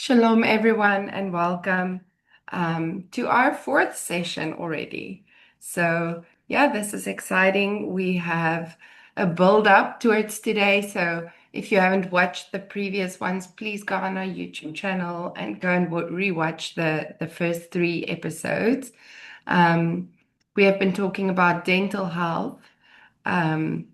Shalom, everyone, and welcome to our fourth session already. So, yeah, this is exciting. We have a build up towards today. So, if you haven't watched the previous ones, please go on our YouTube channel and go and rewatch the first three episodes. Um, we have been talking about dental health. Um,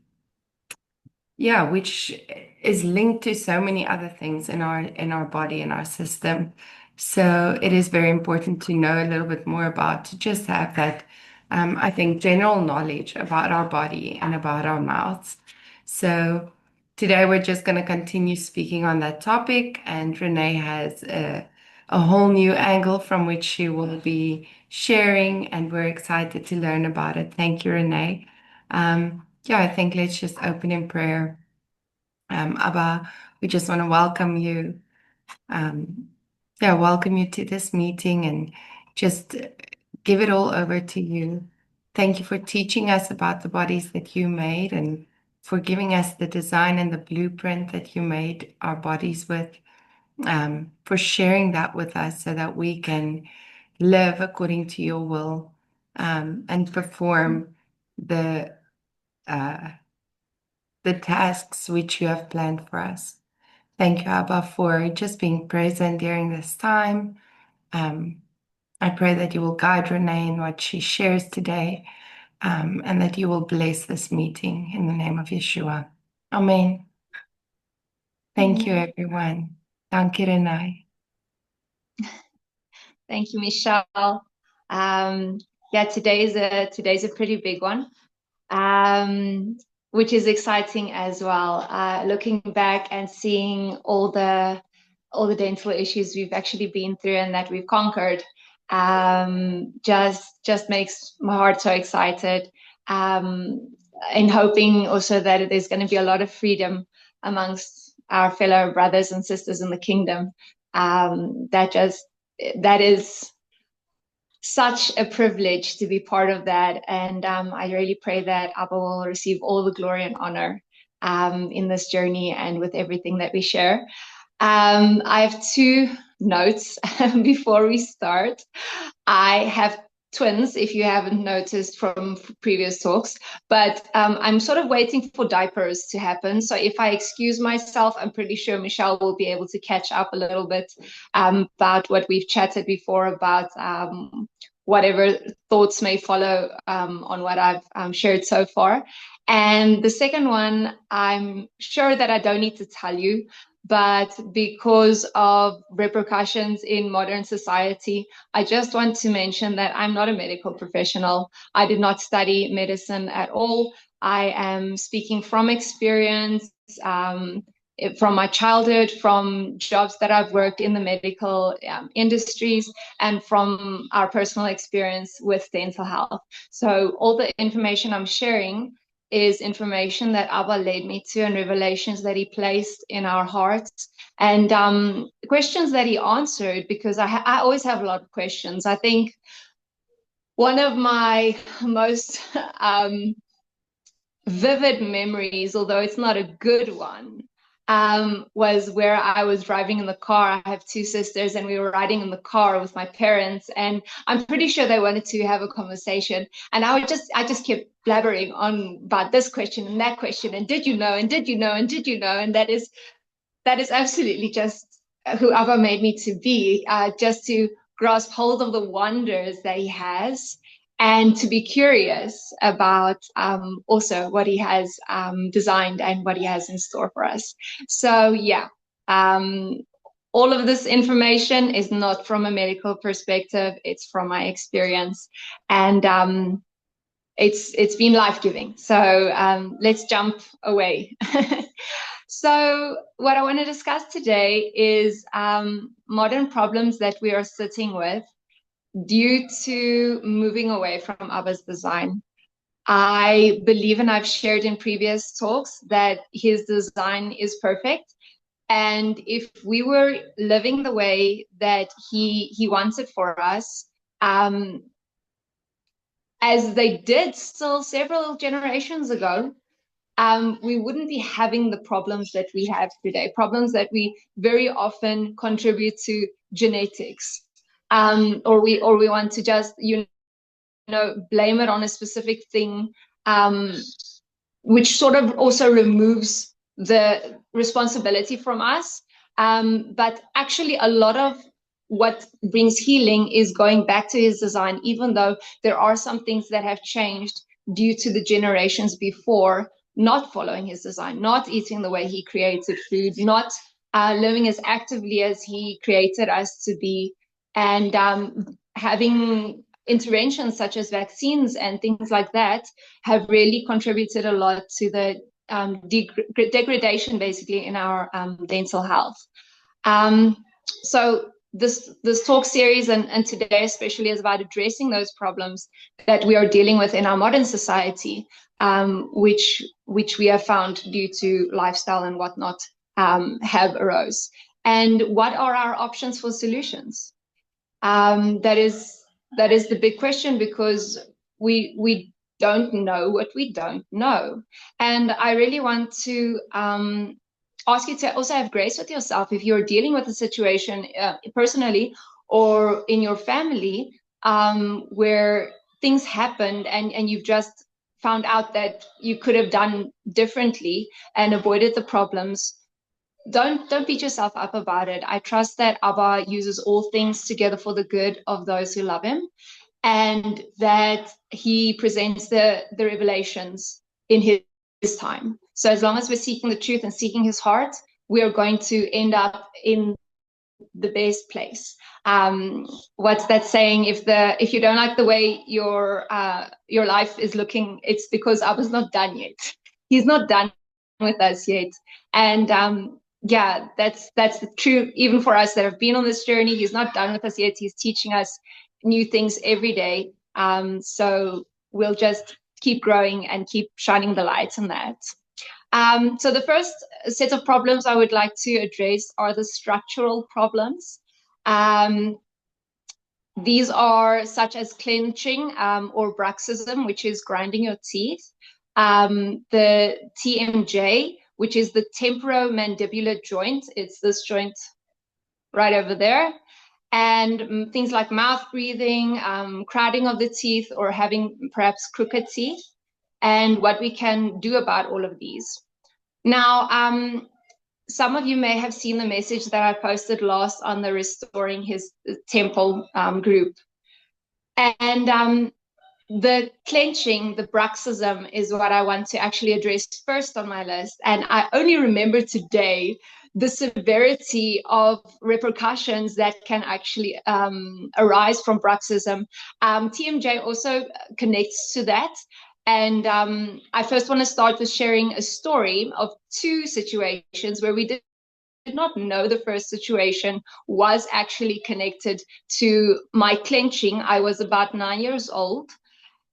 yeah, which is linked to so many other things in our body and our system. So it is very important to know a little bit more about to just have that, I think, general knowledge about our body and about our mouths. So today we're just going to continue speaking on that topic, and Renee has a whole new angle from which she will be sharing, and we're excited to learn about it. Thank you, Renee. Yeah, I think let's just open in prayer. Abba, we just want to welcome you. Um, yeah, welcome you to this meeting and just give it all over to you. Thank you for teaching us about the bodies that you made and for giving us the design and the blueprint that you made our bodies with, for sharing that with us so that we can live according to your will, and perform the uh, the tasks which you have planned for us. Thank you, Abba, for just being present during this time. Um, I pray that you will guide Renee in what she shares today, and that you will bless this meeting in the name of Yeshua. Amen. Thank you, Amen. everyone. Danke, Renee. Thank you, Michelle. Yeah, today's a pretty big one, um, which is exciting as well. Looking back and seeing all the dental issues we've actually been through and that we've conquered, just makes my heart so excited. Um, and hoping also that there's going to be a lot of freedom amongst our fellow brothers and sisters in the kingdom. That is such a privilege to be part of that. And I really pray that Abba will receive all the glory and honor in this journey and with everything that we share. I have two notes before we start. I have twins, if you haven't noticed from previous talks, but I'm sort of waiting for diapers to happen. So if I excuse myself, I'm pretty sure Michelle will be able to catch up a little bit about what we've chatted before about whatever thoughts may follow on what I've shared so far. And the second one, I'm sure that I don't need to tell you, but because of repercussions in modern society, I just want to mention that I'm not a medical professional. I did not study medicine at all. I am speaking from experience, from my childhood, from jobs that I've worked in the medical industries, and from our personal experience with dental health. So all the information I'm sharing is information that Abba led me to and revelations that he placed in our hearts and questions that he answered, because I always have a lot of questions. I think one of my most vivid memories, although it's not a good one, was where I was driving in the car. I have two sisters, and we were riding in the car with my parents, and I'm pretty sure they wanted to have a conversation. And I just kept blabbering on about this question and that question, and did you know, and did you know, and did you know, and that is absolutely just who Abba made me to be, just to grasp hold of the wonders that he has and to be curious about also what he has designed and what he has in store for us. So, yeah, um, all of this information is not from a medical perspective, it's from my experience. And it's been life-giving. So let's jump away. So what I want to discuss today is modern problems that we are sitting with due to moving away from Abba's design. I believe, and I've shared in previous talks, that his design is perfect. And if we were living the way that he wants it for us, as they did still several generations ago, we wouldn't be having the problems that we have today, problems that we very often contribute to genetics, or we want to just, blame it on a specific thing, which sort of also removes the responsibility from us. But actually, a lot of what brings healing is going back to his design, even though there are some things that have changed due to the generations before not following his design, not eating the way he created food, not living as actively as he created us to be, and having interventions such as vaccines and things like that have really contributed a lot to the degradation, basically, in our dental health. So this talk series and today especially is about addressing those problems that we are dealing with in our modern society, which we have found due to lifestyle and whatnot have arose. And what are our options for solutions? That is the big question, because we don't know what we don't know. And I really want to ask you to also have grace with yourself if you're dealing with a situation personally or in your family where things happened and you've just found out that you could have done differently and avoided the problems. Don't beat yourself up about it. I trust that Abba uses all things together for the good of those who love him, and that he presents the revelations in his time. So as long as we're seeking the truth and seeking his heart, we are going to end up in the best place. What's that saying? If you don't like the way your life is looking, it's because Abba's not done yet. He's not done with us yet. And yeah, that's the truth. Even for us that have been on this journey, he's not done with us yet. He's teaching us new things every day. So we'll just keep growing and keep shining the light on that. So the first set of problems I would like to address are the structural problems. These are such as clenching or bruxism, which is grinding your teeth. The TMJ, which is the temporomandibular joint. It's this joint right over there. And things like mouth breathing, crowding of the teeth, or having perhaps crooked teeth, and what we can do about all of these. Now, some of you may have seen the message that I posted last on the Restoring His Temple group. And the clenching, the bruxism, is what I want to actually address first on my list. And I only remember today the severity of repercussions that can actually arise from bruxism. TMJ also connects to that. And I first want to start with sharing a story of two situations where we did not know the first situation was actually connected to my clenching. I was about 9 years old,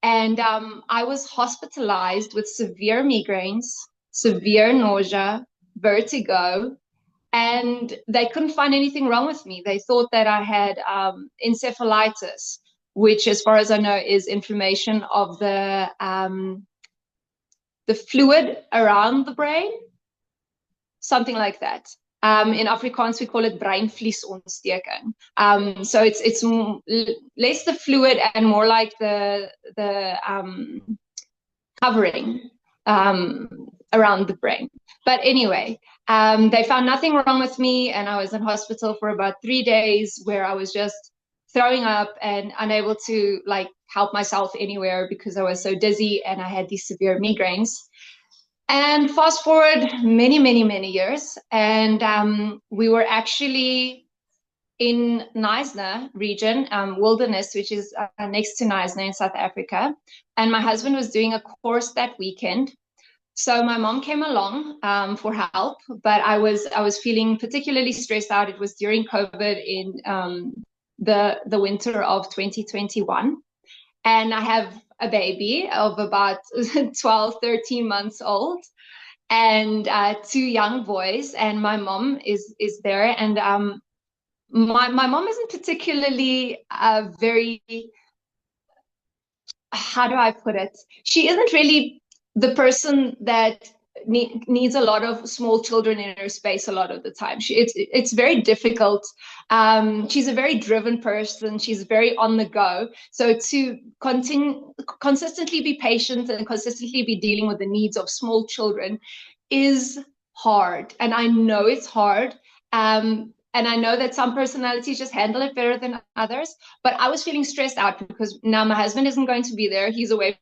and I was hospitalized with severe migraines, severe nausea, vertigo, and they couldn't find anything wrong with me. They thought that I had encephalitis, which, as far as I know, is inflammation of the fluid around the brain, something like that. In Afrikaans, we call it breinvliesontsteking. So it's less the fluid and more like the covering around the brain. But anyway, they found nothing wrong with me, and I was in hospital for about 3 days, where I was just throwing up and unable to help myself anywhere because I was so dizzy and I had these severe migraines. And fast forward many, many, many years, and we were actually in Knysna region, Wilderness, which is next to Knysna in South Africa. And my husband was doing a course that weekend. So my mom came along for help, but I was feeling particularly stressed out. It was during COVID in the winter of 2021. And I have a baby of about 12, 13 months old, and two young boys, and my mom is there. And my mom isn't particularly very, how do I put it? She isn't really the person that needs a lot of small children in her space a lot of the time. It's very difficult. She's a very driven person. She's very on the go. So to consistently be patient and consistently be dealing with the needs of small children is hard. And I know it's hard. And I know that some personalities just handle it better than others. But I was feeling stressed out because now my husband isn't going to be there. He's away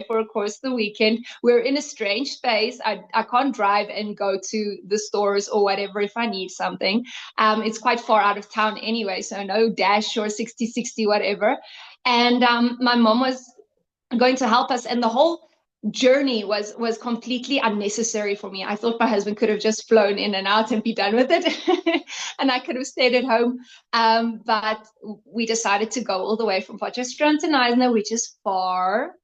for, of course, the weekend. We're in a strange space. I can't drive and go to the stores or whatever if I need something. It's quite far out of town anyway, so no dash or 60/60, whatever. And my mom was going to help us, and the whole journey was completely unnecessary for me. I thought my husband could have just flown in and out and be done with it, and I could have stayed at home. But we decided to go all the way from Potchefstroom to Neisner, which is far.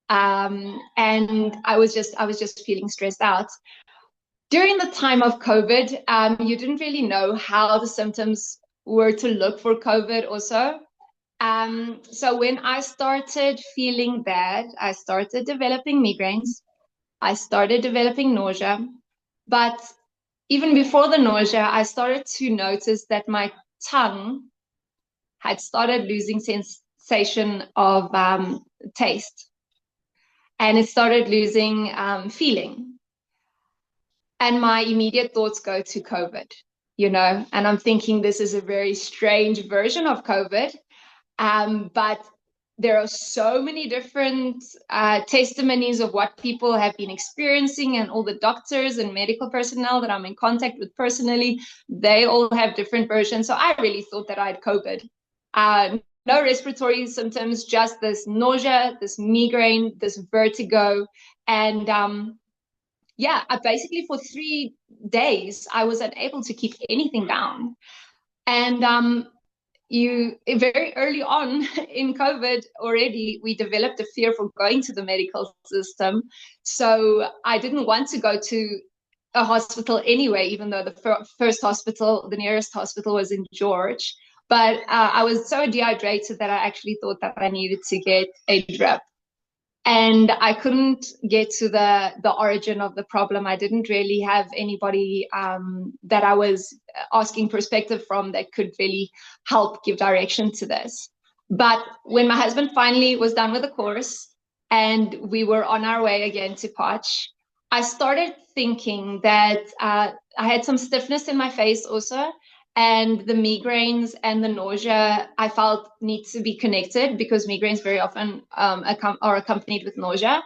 And I was just feeling stressed out. During the time of COVID, you didn't really know how the symptoms were to look for COVID also. So when I started feeling bad, I started developing migraines. I started developing nausea. But even before the nausea, I started to notice that my tongue had started losing sensation of taste. And it started losing feeling. And my immediate thoughts go to COVID, and I'm thinking this is a very strange version of COVID. But there are so many different testimonies of what people have been experiencing, and all the doctors and medical personnel that I'm in contact with personally, they all have different versions. So I really thought that I had COVID. No respiratory symptoms, just this nausea, this migraine, this vertigo. And I basically for 3 days, I was unable to keep anything down. And very early on in COVID already, we developed a fear for going to the medical system. So I didn't want to go to a hospital anyway, even though the nearest hospital was in George. But I was so dehydrated that I actually thought that I needed to get a drip. And I couldn't get to the origin of the problem. I didn't really have anybody that I was asking perspective from that could really help give direction to this. But when my husband finally was done with the course and we were on our way again to Potch, I started thinking that I had some stiffness in my face also. And the migraines and the nausea, I felt need to be connected because migraines very often are accompanied with nausea.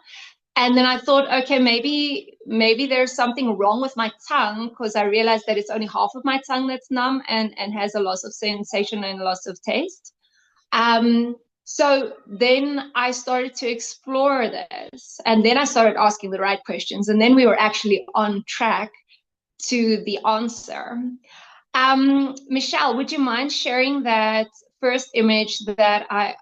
And then I thought, okay, maybe there's something wrong with my tongue, because I realized that it's only half of my tongue that's numb and has a loss of sensation and a loss of taste. So then I started to explore this, and then I started asking the right questions, and then we were actually on track to the answer. Michelle, would you mind sharing that first image that I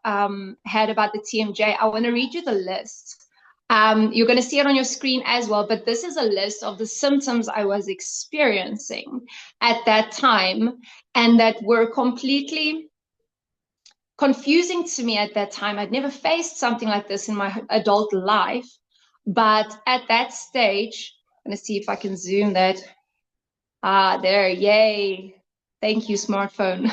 had about the TMJ? I want to read you the list. You're going to see it on your screen as well, but this is a list of the symptoms I was experiencing at that time and that were completely confusing to me at that time. I'd never faced something like this in my adult life, but at that stage, I'm going to see if I can zoom that. There, yay. Thank you, smartphone.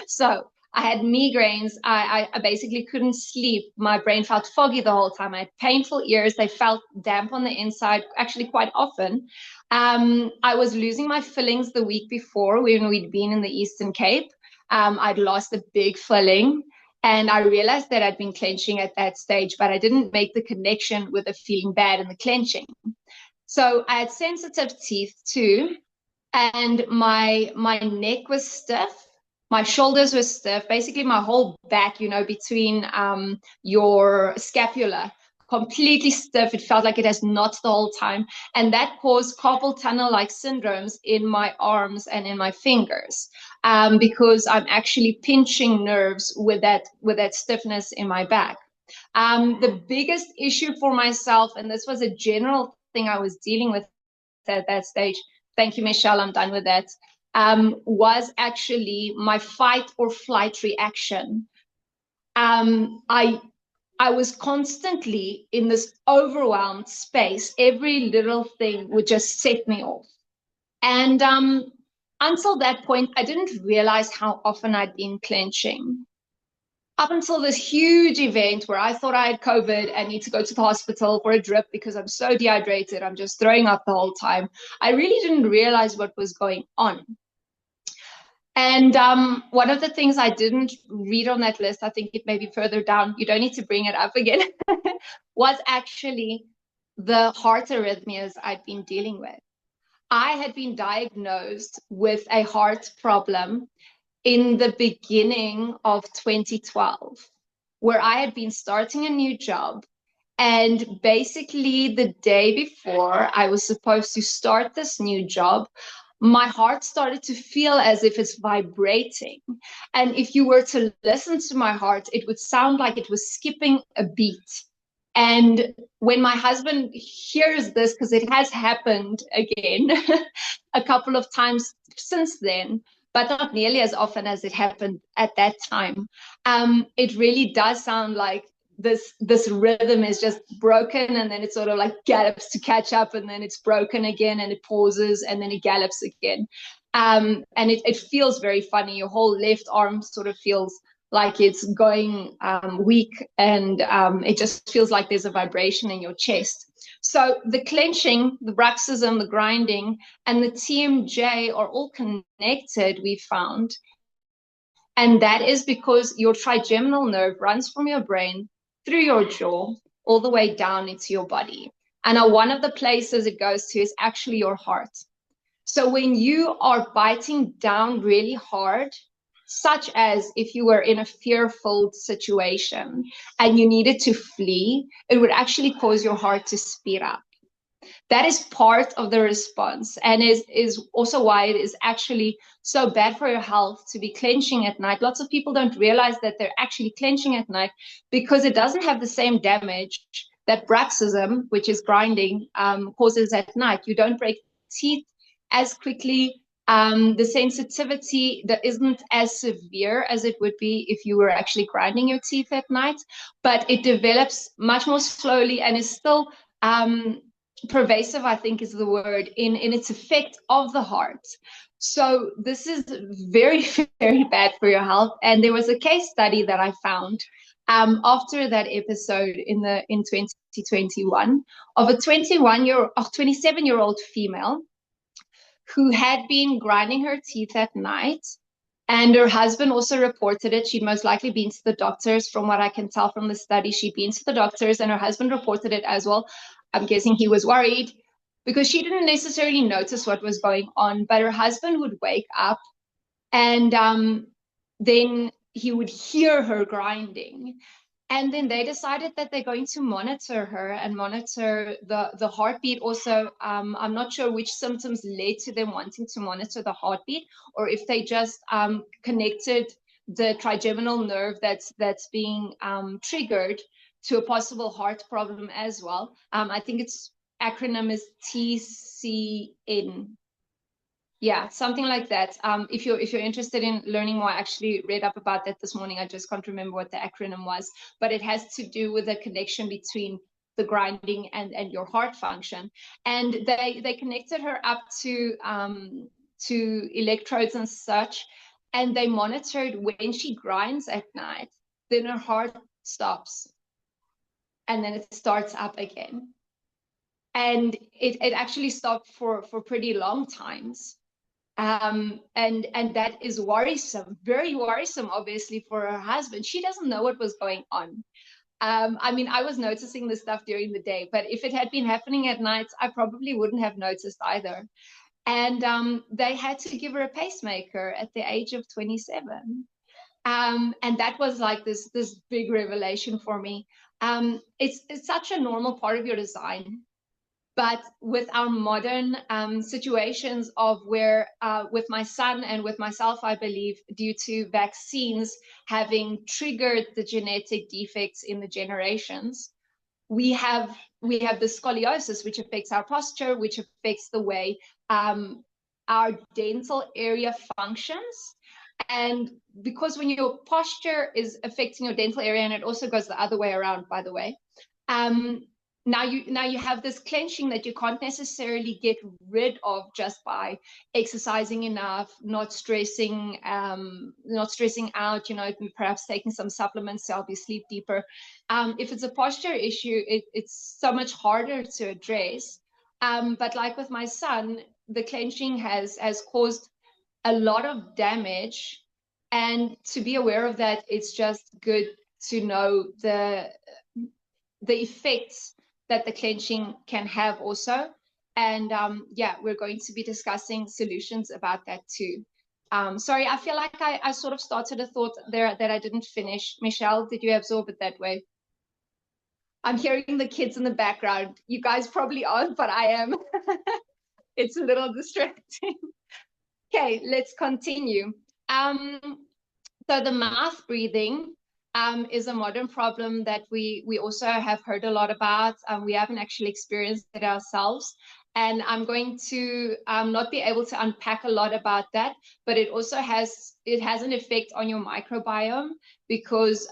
So I had migraines. I basically couldn't sleep. My brain felt foggy the whole time. I had painful ears. They felt damp on the inside, actually quite often. I was losing my fillings the week before when we'd been in the Eastern Cape. I'd lost a big filling. And I realized that I'd been clenching at that stage, but I didn't make the connection with the feeling bad and the clenching. So I had sensitive teeth too, and my neck was stiff, my shoulders were stiff, basically my whole back, between your scapula, completely stiff. It felt like it has knots the whole time, and that caused carpal tunnel-like syndromes in my arms and in my fingers, because I'm actually pinching nerves with that stiffness in my back. The biggest issue for myself, and this was a general thing I was dealing with at that stage, thank you, Michelle, I'm done with that, was actually my fight or flight reaction. I I was constantly in this overwhelmed space. Every little thing would just set me off. And until that point, I didn't realize how often I'd been clenching. Up until this huge event where I thought I had COVID and need to go to the hospital for a drip because I'm so dehydrated, I'm just throwing up the whole time. I really didn't realize what was going on. And one of the things I didn't read on that list, I think it may be further down, you don't need to bring it up again, was actually the heart arrhythmias I'd been dealing with. I had been diagnosed with a heart problem in the beginning of 2012, where I had been starting a new job. And basically, the day before I was supposed to start this new job, my heart started to feel as if it's vibrating. And if you were to listen to my heart, it would sound like it was skipping a beat. And when my husband hears this, because it has happened again a couple of times since then, but not nearly as often as it happened at that time, it really does sound like this rhythm is just broken, and then it sort of like gallops to catch up, and then it's broken again, and it pauses, and then it gallops again. And it feels very funny. Your whole left arm sort of feels like it's going weak, and it just feels like there's a vibration in your chest. So the clenching, the bruxism, the grinding, and the TMJ are all connected, we found. And that is because your trigeminal nerve runs from your brain through your jaw all the way down into your body. And one of the places it goes to is actually your heart. So when you are biting down really hard, such as if you were in a fearful situation and you needed to flee, it would actually cause your heart to speed up. That is part of the response, and is also why it is actually so bad for your health to be clenching at night. Lots of people don't realize that they're actually clenching at night because it doesn't have the same damage that bruxism, which is grinding, causes at night. You don't break teeth as quickly. The sensitivity that isn't as severe as it would be if you were actually grinding your teeth at night, but it develops much more slowly and is still pervasive, I think is the word, in its effect of the heart. So this is very, very bad for your health. And there was a case study that I found after that episode in 2021 of a 27-year-old female who had been grinding her teeth at night. And her husband also reported it. She'd most likely been to the doctors. From what I can tell from the study, she'd been to the doctors, and her husband reported it as well. I'm guessing he was worried because she didn't necessarily notice what was going on, but her husband would wake up and then he would hear her grinding. And then they decided that they're going to monitor her and monitor the heartbeat also. I'm not sure which symptoms led to them wanting to monitor the heartbeat, or if they just connected the trigeminal nerve that's being triggered to a possible heart problem as well. I think its acronym is TCN. Yeah, something like that. If you're interested in learning more, I actually read up about that this morning. I just can't remember what the acronym was, but it has to do with the connection between the grinding and your heart function. And they connected her up to electrodes and such, and they monitored when she grinds at night, then her heart stops, and then it starts up again. And it actually stopped for pretty long times. And that is worrisome, very worrisome, obviously, for her husband. She doesn't know what was going on. I mean, I was noticing this stuff during the day, but if it had been happening at night, I probably wouldn't have noticed either. And they had to give her a pacemaker at the age of 27. And that was like this big revelation for me. It's such a normal part of your design. But with our modern situations of where, with my son and with myself, I believe, due to vaccines having triggered the genetic defects in the generations, we have the scoliosis, which affects our posture, which affects the way our dental area functions. And because when your posture is affecting your dental area, and it also goes the other way around, by the way, now you have this clenching that you can't necessarily get rid of just by exercising enough, not stressing out, perhaps taking some supplements to help you sleep deeper. If it's a posture issue, it's so much harder to address. But like with my son, the clenching has caused a lot of damage, and to be aware of that, it's just good to know the effects that the clenching can have also. And yeah, we're going to be discussing solutions about that too. Sorry, I feel like I sort of started a thought there that I didn't finish. Michelle, did you absorb it that way? I'm hearing the kids in the background. You guys probably aren't, but I am. It's a little distracting. Okay, let's continue. So the mouth breathing is a modern problem that we also have heard a lot about. We haven't actually experienced it ourselves. And I'm going to not be able to unpack a lot about that, but it also has an effect on your microbiome, because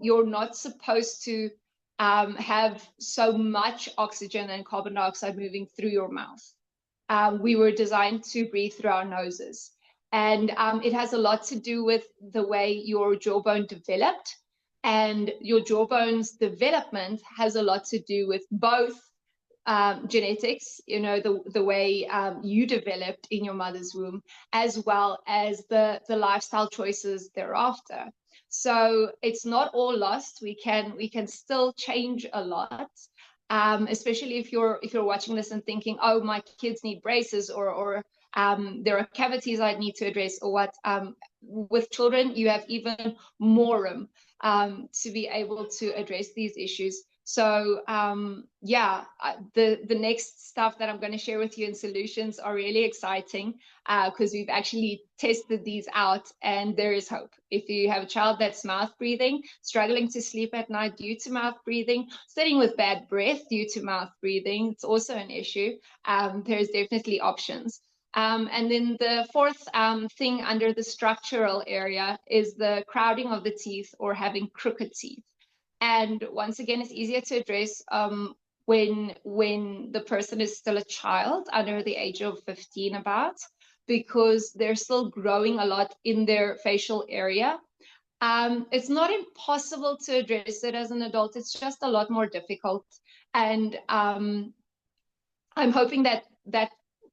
you're not supposed to have so much oxygen and carbon dioxide moving through your mouth. We were designed to breathe through our noses. And it has a lot to do with the way your jawbone developed. And your jawbone's development has a lot to do with both genetics, the way you developed in your mother's womb, as well as the lifestyle choices thereafter. So it's not all lost. We can still change a lot. Especially if you're watching this and thinking, oh, my kids need braces, or there are cavities I need to address, or what. With children, you have even more room to be able to address these issues. So yeah, the next stuff that I'm going to share with you in solutions are really exciting, because we've actually tested these out, and there is hope. If you have a child that's mouth breathing, struggling to sleep at night due to mouth breathing, sitting with bad breath due to mouth breathing, it's also an issue. There's definitely options. And then the fourth thing under the structural area is the crowding of the teeth, or having crooked teeth. And once again, it's easier to address when the person is still a child, under the age of 15 about, because they're still growing a lot in their facial area. It's not impossible to address it as an adult. It's just a lot more difficult. And I'm hoping that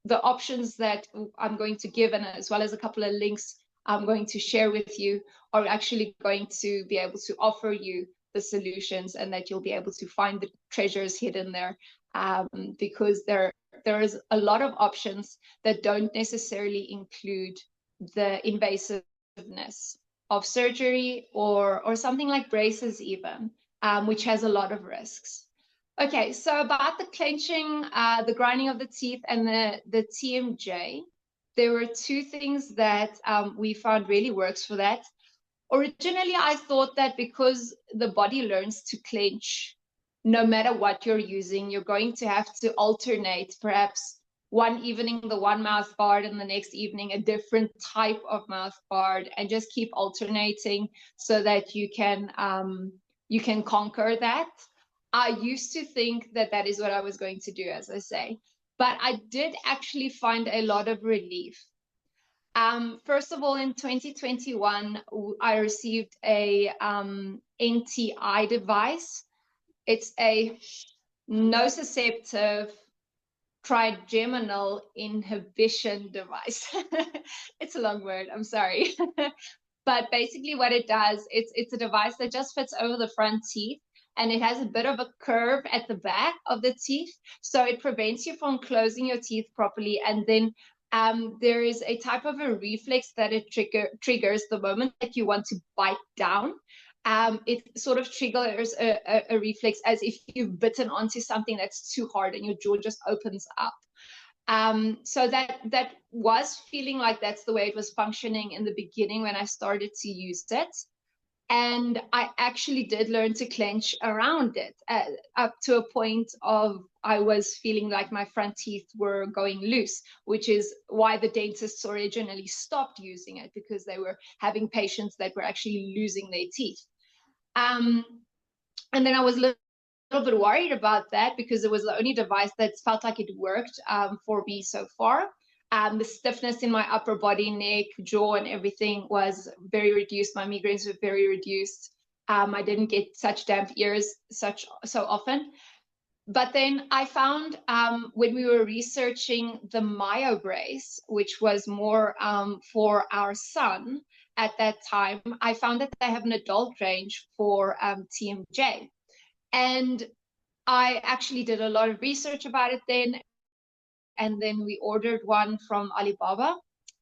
the options that I'm going to give, and as well as a couple of links I'm going to share with you, are actually going to be able to offer you the solutions, and that you'll be able to find the treasures hidden there, because there is a lot of options that don't necessarily include the invasiveness of surgery, or something like braces even, which has a lot of risks. Okay, so about the clenching, the grinding of the teeth, and the TMJ, there were two things that we found really works for that. Originally, I thought that because the body learns to clench, no matter what you're using, you're going to have to alternate, perhaps one evening the one mouth guard, and the next evening a different type of mouth guard, and just keep alternating so that you can conquer that. I used to think that that is what I was going to do, as I say, but I did actually find a lot of relief. First of all, in 2021, I received a NTI device. It's a nociceptive trigeminal inhibition device. It's a long word, I'm sorry. But basically what it does, it's a device that just fits over the front teeth, and it has a bit of a curve at the back of the teeth. So it prevents you from closing your teeth properly. And then there is a type of a reflex that it triggers the moment that you want to bite down. It sort of triggers a reflex as if you've bitten onto something that's too hard, and your jaw just opens up. So that was feeling like that's the way it was functioning in the beginning when I started to use it. And I actually did learn to clench around it up to a point of I was feeling like my front teeth were going loose, which is why the dentists originally stopped using it, because they were having patients that were actually losing their teeth. And then I was a little bit worried about that because it was the only device that felt like it worked for me so far. The stiffness in my upper body, neck, jaw, and everything was very reduced. My migraines were very reduced. I didn't get such damp ears so often. But then I found when we were researching the Myo brace, which was more for our son at that time, I found that they have an adult range for TMJ. And I actually did a lot of research about it then. And then we ordered one from Alibaba.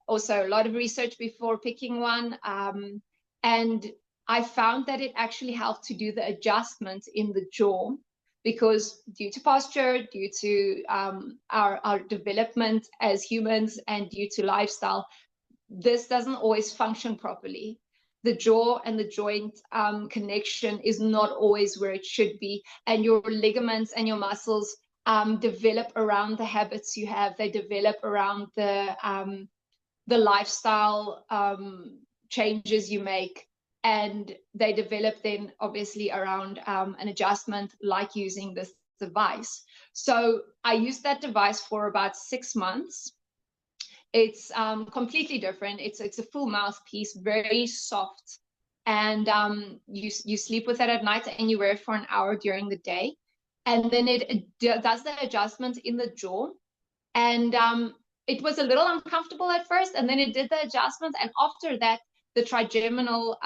Also, a lot of research before picking one. And I found that it actually helped to do the adjustment in the jaw, because due to posture, due to our development as humans, and due to lifestyle, this doesn't always function properly. The jaw and the joint connection is not always where it should be, and your ligaments and your muscles develop around the habits you have. They develop around the lifestyle changes you make, and they develop then obviously around an adjustment like using this device. So I used that device for about 6 months. It's completely different. It's a full mouthpiece, very soft, and you sleep with it at night, and you wear it for an hour during the day, and then it does the adjustment in the jaw, and it was a little uncomfortable at first, and then it did the adjustment, and after that, the trigeminal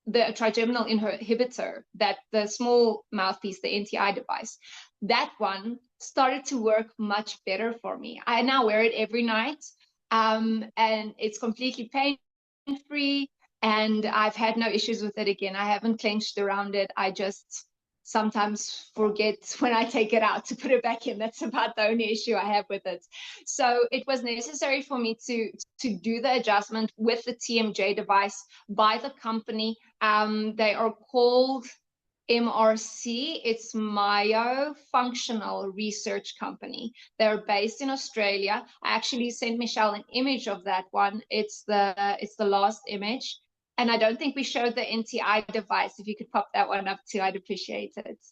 inhibitor, that the small mouthpiece, the NTI device, that one started to work much better for me. I now wear it every night, and it's completely pain-free, and I've had no issues with it again. I haven't clenched around it. I just sometimes forget when I take it out to put it back in. That's about the only issue I have with it. So it was necessary for me to do the adjustment with the TMJ device by the company. They are called MRC. It's Myofunctional Research Company. They're based in Australia. I actually sent Michelle an image of that one. It's the last image. And I don't think we showed the NTI device. If you could pop that one up too, I'd appreciate it.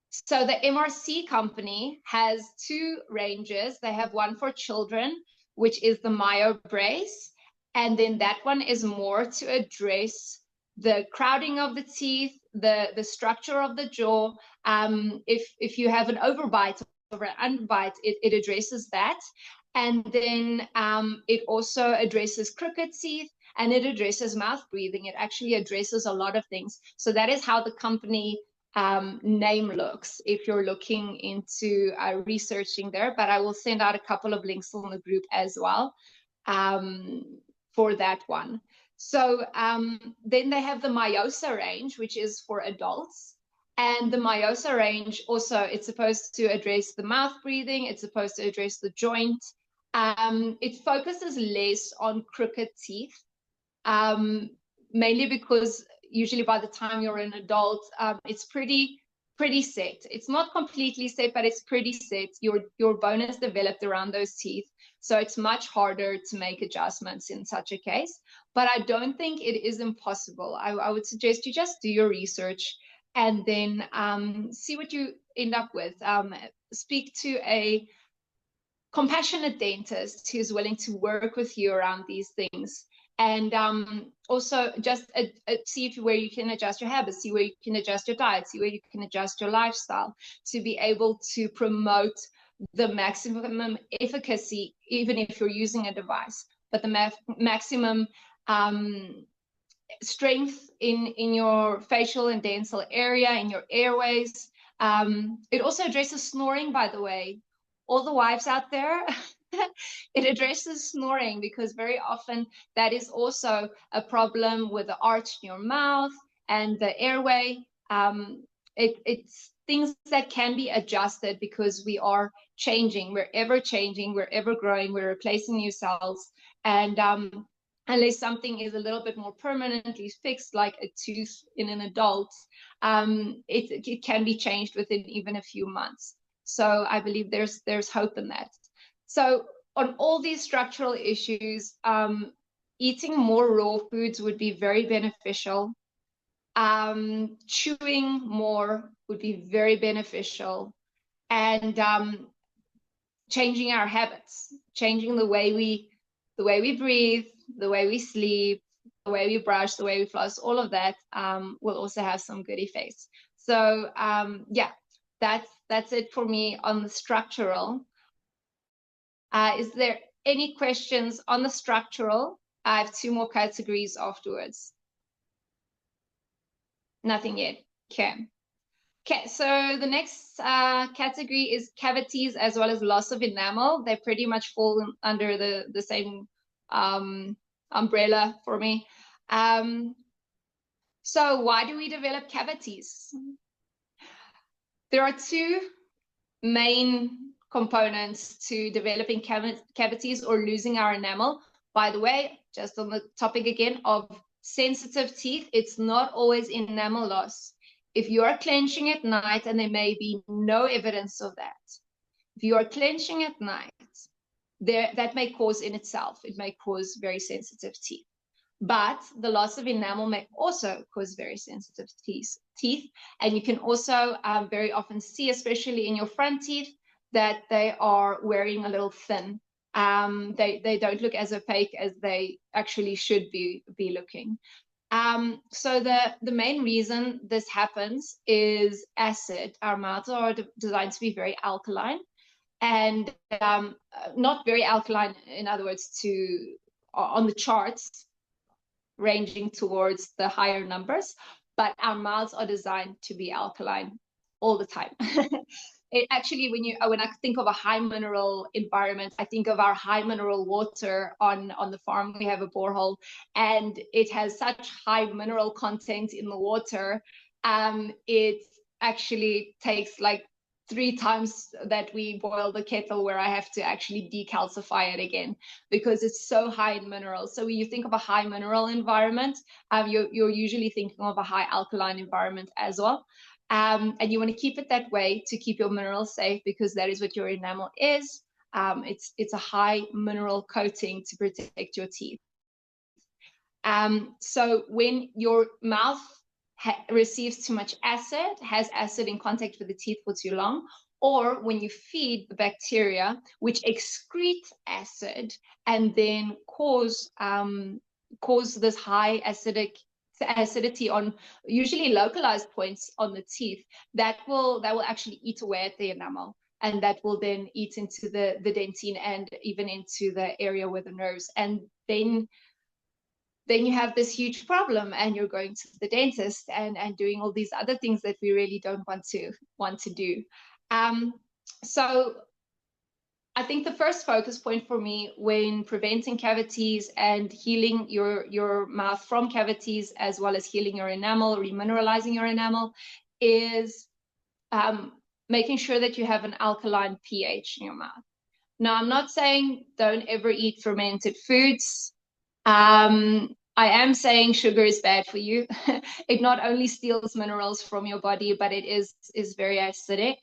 So the MRC company has 2 ranges. They have one for children, which is the Myo brace. And then that one is more to address the crowding of the teeth, the structure of the jaw. If you have an overbite or an underbite, it addresses that. And then it also addresses crooked teeth, and it addresses mouth breathing. It actually addresses a lot of things. So that is how the company name looks if you're looking into researching there. But I will send out a couple of links on the group as well for that one. So then they have the Myosa range, which is for adults. And the Myosa range also, it's supposed to address the mouth breathing. It's supposed to address the joint. It focuses less on crooked teeth, mainly because usually by the time you're an adult, it's pretty set. It's not completely set, but it's pretty set. Your bone is developed around those teeth, so it's much harder to make adjustments in such a case. But I don't think it is impossible. I would suggest you just do your research and then see what you end up with. Speak to a compassionate dentist who's willing to work with you around these things. And also just see where you can adjust your habits, see where you can adjust your diet, see where you can adjust your lifestyle to be able to promote the maximum efficacy, even if you're using a device, but the maximum strength in your facial and dental area, in your airways. It also addresses snoring, by the way. All the wives out there, it addresses snoring, because very often that is also a problem with the arch in your mouth and the airway. It's things that can be adjusted because we are changing. We're ever changing. We're ever growing. We're replacing new cells. And unless something is a little bit more permanently fixed, like a tooth in an adult, it can be changed within even a few months. So I believe there's hope in that. So on all these structural issues, eating more raw foods would be very beneficial. Chewing more would be very beneficial, and changing our habits, changing the way we breathe, the way we sleep, the way we brush, the way we floss, all of that will also have some good effects. So yeah, that's it for me on the structural. Is there any questions on the structural? I have 2 more categories afterwards. Nothing yet. Okay. Okay, so the next category is cavities as well as loss of enamel. They pretty much fall under the same umbrella for me. So why do we develop cavities? There are 2 main components to developing cavities or losing our enamel. By the way, just on the topic again of sensitive teeth, it's not always enamel loss. If you are clenching at night, and there may be no evidence of that, if you are clenching at night, that may cause in itself, it may cause very sensitive teeth. But the loss of enamel may also cause very sensitive teeth. And you can also very often see, especially in your front teeth, that they are wearing a little thin. They don't look as opaque as they actually should be looking. So the main reason this happens is acid. Our mouths are designed to be very alkaline, and not very alkaline, in other words, on the charts, ranging towards the higher numbers, but our mouths are designed to be alkaline all the time. It actually, when I think of a high mineral environment, I think of our high mineral water on the farm. We have a borehole, and it has such high mineral content in the water. It actually takes like 3 times that we boil the kettle, where I have to actually decalcify it again because it's so high in minerals. So when you think of a high mineral environment, you're usually thinking of a high alkaline environment as well. And you want to keep it that way to keep your minerals safe, because that is what your enamel is. It's a high mineral coating to protect your teeth. So when your mouth receives too much acid, has acid in contact with the teeth for too long, or when you feed the bacteria, which excrete acid and then cause this high acidity on usually localized points on the teeth, that will actually eat away at the enamel, and that will then eat into the dentine and even into the area where the nerves, and then you have this huge problem, and you're going to the dentist and doing all these other things that we really don't want to do. So I think the first focus point for me when preventing cavities and healing your mouth from cavities, as well as healing your enamel, remineralizing your enamel, is making sure that you have an alkaline pH in your mouth. Now, I'm not saying don't ever eat fermented foods. I am saying sugar is bad for you. It not only steals minerals from your body, but it is very acidic.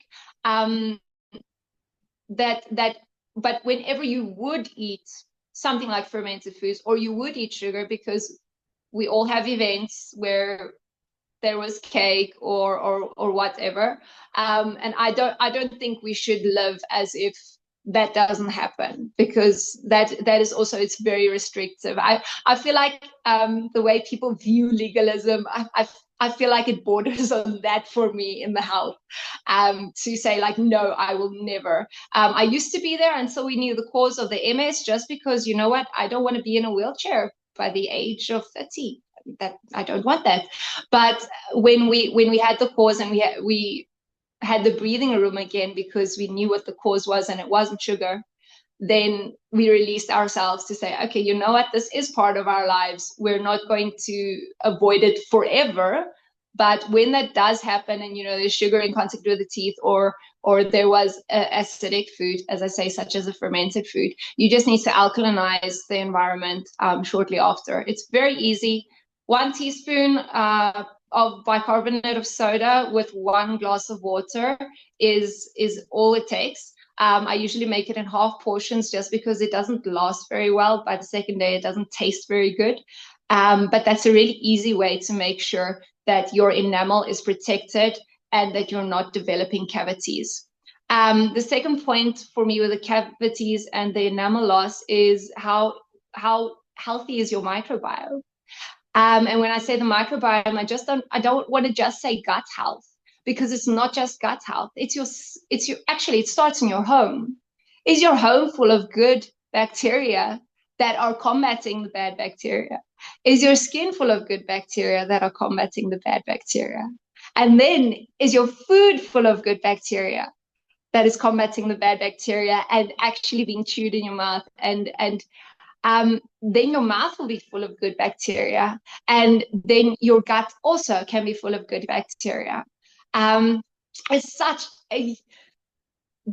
But whenever you would eat something like fermented foods, or you would eat sugar, because we all have events where there was cake or whatever, and I don't think we should live as if that doesn't happen, because that is also, it's very restrictive. I feel like the way people view legalism, I feel like it borders on that for me in the health, to say like, no, I will never. I used to be there until we knew the cause of the MS, just because, you know what, I don't want to be in a wheelchair by the age of 30. That I don't want that. But when we had the cause, and we had the breathing room again, because we knew what the cause was and it wasn't sugar, then we released ourselves to say, okay, you know what, this is part of our lives. We're not going to avoid it forever, But when that does happen, and there's sugar in contact with the teeth, or there was acidic food, as I say, such as a fermented food, you just need to alkalinize the environment shortly after. It's very easy. 1 teaspoon of bicarbonate of soda with 1 glass of water is all it takes. I usually make it in half portions just because it doesn't last very well. By the second day, it doesn't taste very good. But that's a really easy way to make sure that your enamel is protected and that you're not developing cavities. The second point for me with the cavities and the enamel loss is how healthy is your microbiome. And when I say the microbiome, I don't want to just say gut health, because it's not just gut health. Actually, it starts in your home. Is your home full of good bacteria that are combating the bad bacteria? Is your skin full of good bacteria that are combating the bad bacteria? And then is your food full of good bacteria that is combating the bad bacteria and actually being chewed in your mouth, and then your mouth will be full of good bacteria, and then your gut also can be full of good bacteria. It's such a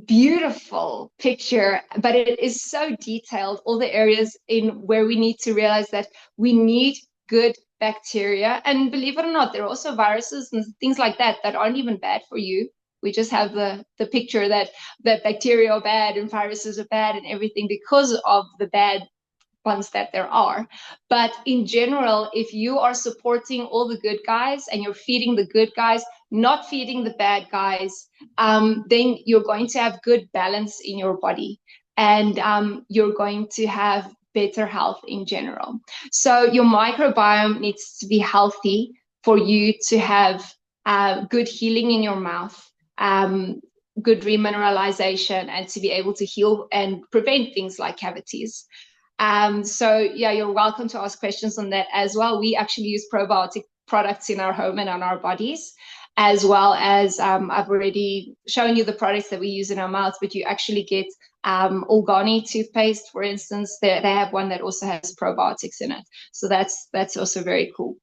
beautiful picture, but it is so detailed, all the areas in where we need to realize that we need good bacteria. And believe it or not, there are also viruses and things like that aren't even bad for you. We just have the picture that bacteria are bad and viruses are bad and everything because of the bad ones that there are. But in general, if you are supporting all the good guys and you're feeding the good guys, not feeding the bad guys, then you're going to have good balance in your body, and you're going to have better health in general. So your microbiome needs to be healthy for you to have good healing in your mouth, good remineralization, and to be able to heal and prevent things like cavities. So yeah, you're welcome to ask questions on that as well. We actually use probiotic products in our home and on our bodies, as well as I've already shown you the products that we use in our mouths, but you actually get Organi toothpaste, for instance. They have one that also has probiotics in it. So that's also very cool.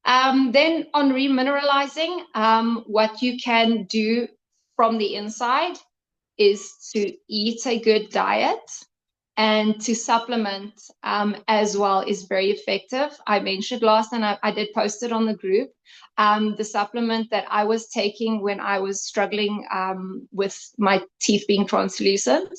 Then on remineralizing, what you can do from the inside is to eat a good diet, and to supplement as well is very effective. I mentioned last, and I did post it on the group, the supplement that I was taking when I was struggling with my teeth being translucent,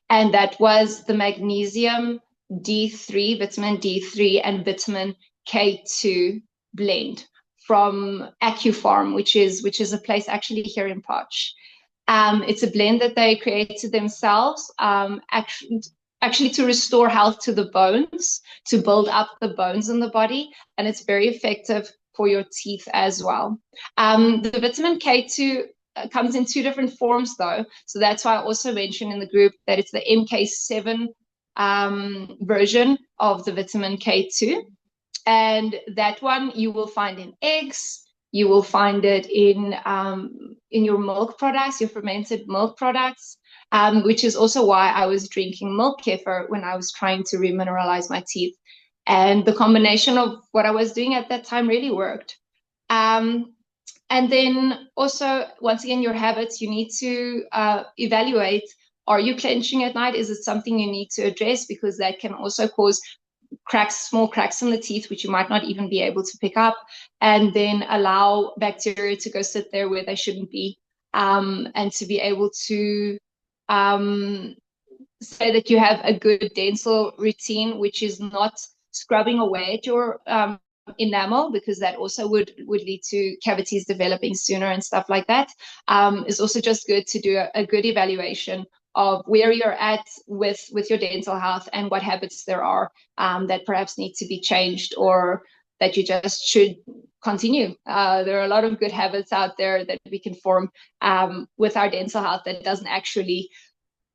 and that was the magnesium D3, vitamin D3, and vitamin K2 blend from AcuFarm, which is a place actually here in Potch. It's a blend that they created themselves, actually to restore health to the bones, to build up the bones in the body, and it's very effective for your teeth as well. The vitamin K2 comes in 2 different forms though, so that's why I also mentioned in the group that it's the MK7 version of the vitamin K2, and that one you will find in eggs. You will find it in your milk products, your fermented milk products, which is also why I was drinking milk kefir when I was trying to remineralize my teeth. And the combination of what I was doing at that time really worked. And then also, once again, your habits, you need to evaluate, are you clenching at night? Is it something you need to address? Because that can also cause small cracks in the teeth, which you might not even be able to pick up, and then allow bacteria to go sit there where they shouldn't be, and to be able to say that you have a good dental routine, which is not scrubbing away at your enamel, because that also would lead to cavities developing sooner and stuff like that. It's also just good to do a good evaluation of where you're at with your dental health and what habits there are that perhaps need to be changed, or that you just should continue. There are a lot of good habits out there that we can form with our dental health that doesn't actually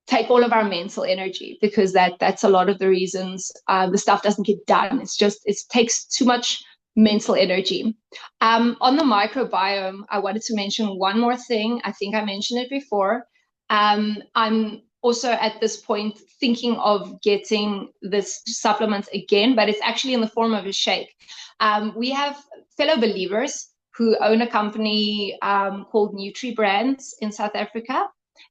take all of our mental energy, because that's a lot of the reasons the stuff doesn't get done. It takes too much mental energy. On the microbiome, I wanted to mention one more thing. I think I mentioned it before. I'm also at this point thinking of getting this supplement again, but it's actually in the form of a shake. We have fellow believers who own a company called NutriBrands in South Africa.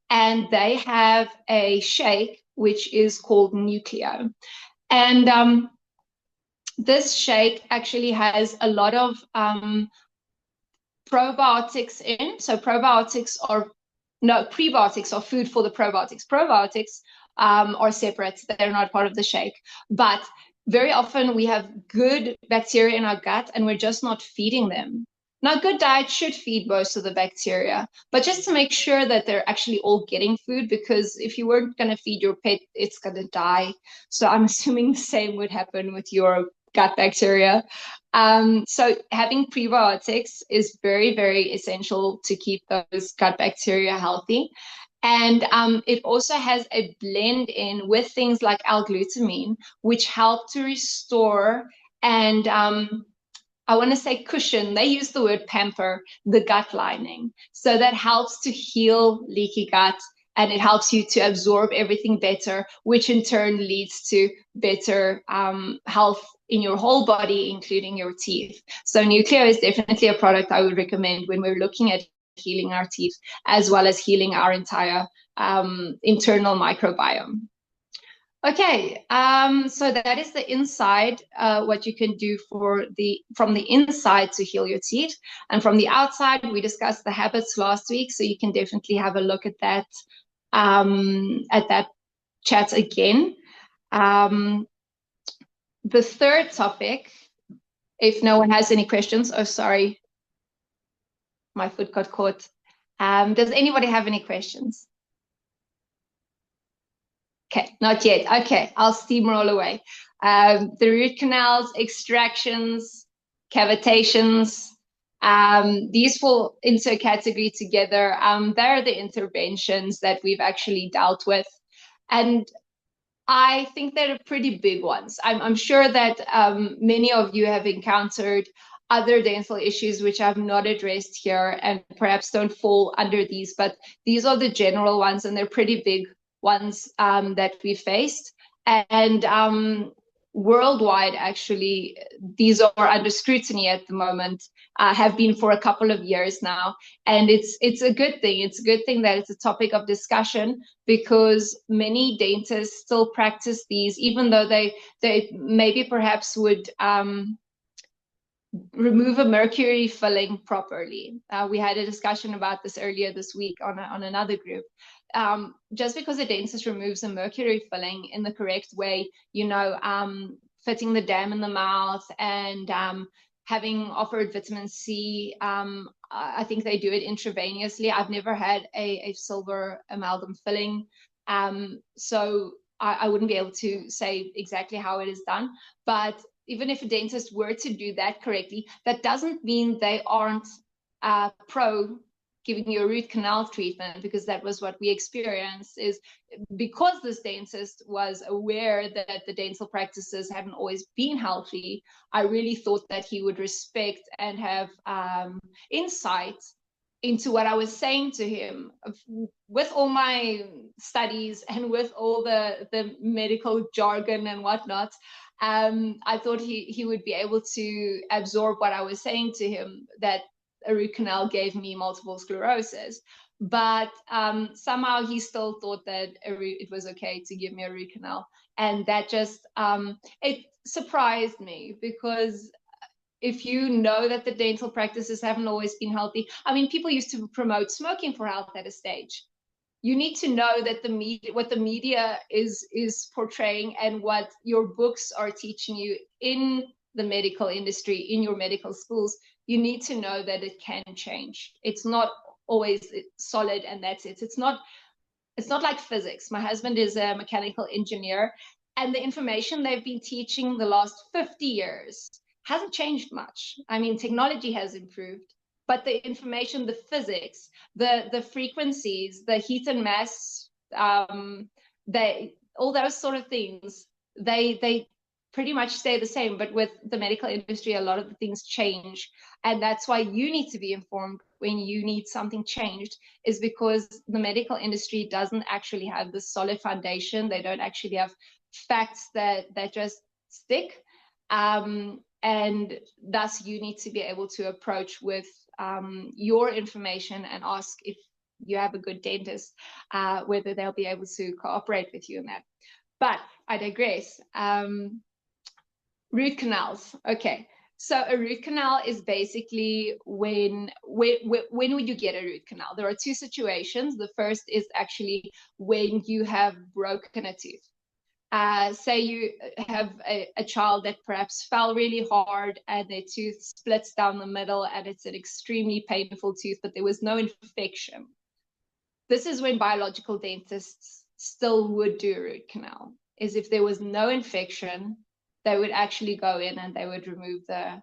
And they have a shake which is called Nucleo. And this shake actually has a lot of probiotics in. So prebiotics are food for the probiotics. Probiotics are separate. They're not part of the shake. But very often we have good bacteria in our gut and we're just not feeding them. Now, good diet should feed most of the bacteria, but just to make sure that they're actually all getting food, because if you weren't going to feed your pet, it's going to die. So I'm assuming the same would happen with your gut bacteria. So having prebiotics is very, very essential to keep those gut bacteria healthy. And it also has a blend in with things like L-glutamine, which help to restore and I want to say cushion. They use the word pamper the gut lining. So that helps to heal leaky gut and it helps you to absorb everything better, which in turn leads to better health in your whole body, including your teeth. So Nucleo is definitely a product I would recommend when we're looking at healing our teeth, as well as healing our entire internal microbiome. Okay, so that is the inside, what you can do from the inside to heal your teeth. And from the outside, we discussed the habits last week, so you can definitely have a look at that chat again. The third topic, if no one has any questions, oh, sorry, my foot got caught. Does anybody have any questions? Okay, not yet. Okay, I'll steamroll away. The root canals, extractions, cavitations, these fall into a category together. They're the interventions that we've actually dealt with. And I think they're pretty big ones. I'm sure that many of you have encountered other dental issues which I've not addressed here and perhaps don't fall under these, but these are the general ones and they're pretty big ones that we faced. And worldwide, actually, these are under scrutiny at the moment, have been for a couple of years now. And it's a good thing. It's a good thing that it's a topic of discussion because many dentists still practice these, even though they maybe perhaps would remove a mercury filling properly. We had a discussion about this earlier this week on another group. Just because a dentist removes a mercury filling in the correct way, fitting the dam in the mouth and having offered vitamin C, I think they do it intravenously. I've never had a silver amalgam filling, so I wouldn't be able to say exactly how it is done. But even if a dentist were to do that correctly, that doesn't mean they aren't pro giving you a root canal treatment, because that was what we experienced. Is because this dentist was aware that the dental practices haven't always been healthy, I really thought that he would respect and have insight into what I was saying to him. With all my studies and with all the medical jargon and whatnot, I thought he would be able to absorb what I was saying to him, that a root canal gave me multiple sclerosis. But somehow he still thought that it was okay to give me a root canal. And that just, it surprised me, because if you know that the dental practices haven't always been healthy, I mean, people used to promote smoking for health at a stage. You need to know that what the media is portraying and what your books are teaching you in the medical industry, in your medical schools. You need to know that it can change. It's not always solid and that's it. It's not like physics. My husband is a mechanical engineer, and the information they've been teaching the last 50 years hasn't changed much. I mean, technology has improved, but the information, the physics, the frequencies, the heat and mass, all those sort of things, they pretty much stay the same. But with the medical industry, a lot of the things change. And that's why you need to be informed when you need something changed, is because the medical industry doesn't actually have the solid foundation. They don't actually have facts that just stick. And thus you need to be able to approach with your information and ask if you have a good dentist, whether they'll be able to cooperate with you in that. But I digress. Root canals. Okay. So a root canal is basically when would you get a root canal? There are two situations. The first is actually when you have broken a tooth. Say you have a child that perhaps fell really hard and their tooth splits down the middle and it's an extremely painful tooth, but there was no infection. This is when biological dentists still would do a root canal, is if there was no infection, they would actually go in and they would remove the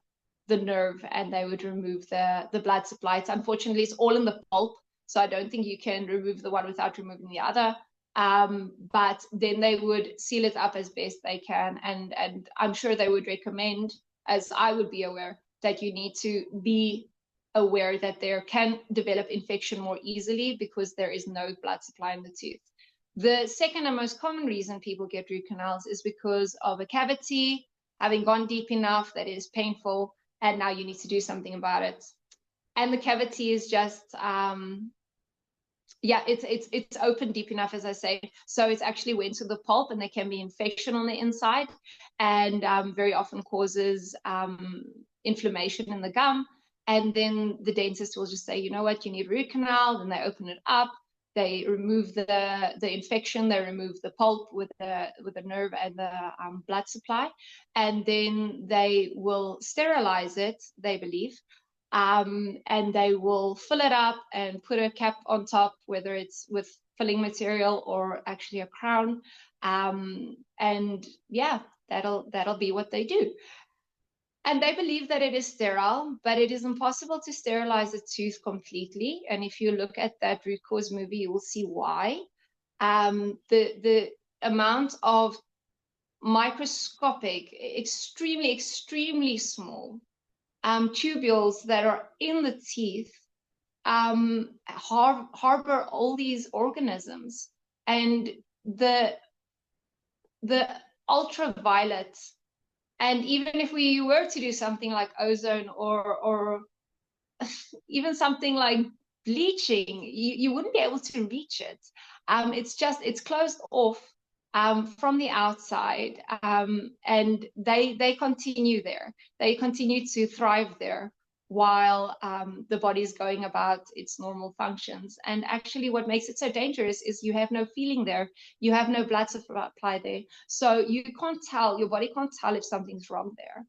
nerve and they would remove the blood supply. Unfortunately, it's all in the pulp, so I don't think you can remove the one without removing the other. But then they would seal it up as best they can, and I'm sure they would recommend, as I would be aware, that you need to be aware that there can develop infection more easily because there is no blood supply in the tooth. The second and most common reason people get root canals is because of a cavity having gone deep enough that it is painful, and now you need to do something about it. And the cavity is just it's open deep enough, as I say, so it's actually went to the pulp, and there can be infection on the inside, and very often causes inflammation in the gum. And then the dentist will just say, you know what, you need a root canal. Then they open it up, they remove the infection, they remove the pulp with the nerve and the blood supply, and then they will sterilize it, they believe. And they will fill it up and put a cap on top, whether it's with filling material or actually a crown. And yeah, that'll be what they do. And they believe that it is sterile, but it is impossible to sterilize a tooth completely. And if you look at that root cause movie, you will see why. The amount of microscopic, extremely, extremely small tubules that are in the teeth harbor all these organisms, and the ultraviolet. And even if we were to do something like ozone or even something like bleaching, you wouldn't be able to reach it. It's closed off from the outside, and they continue there. They continue to thrive there while the body is going about its normal functions. And actually what makes it so dangerous is you have no feeling there. You have no blood supply there. So you can't tell, your body can't tell if something's wrong there.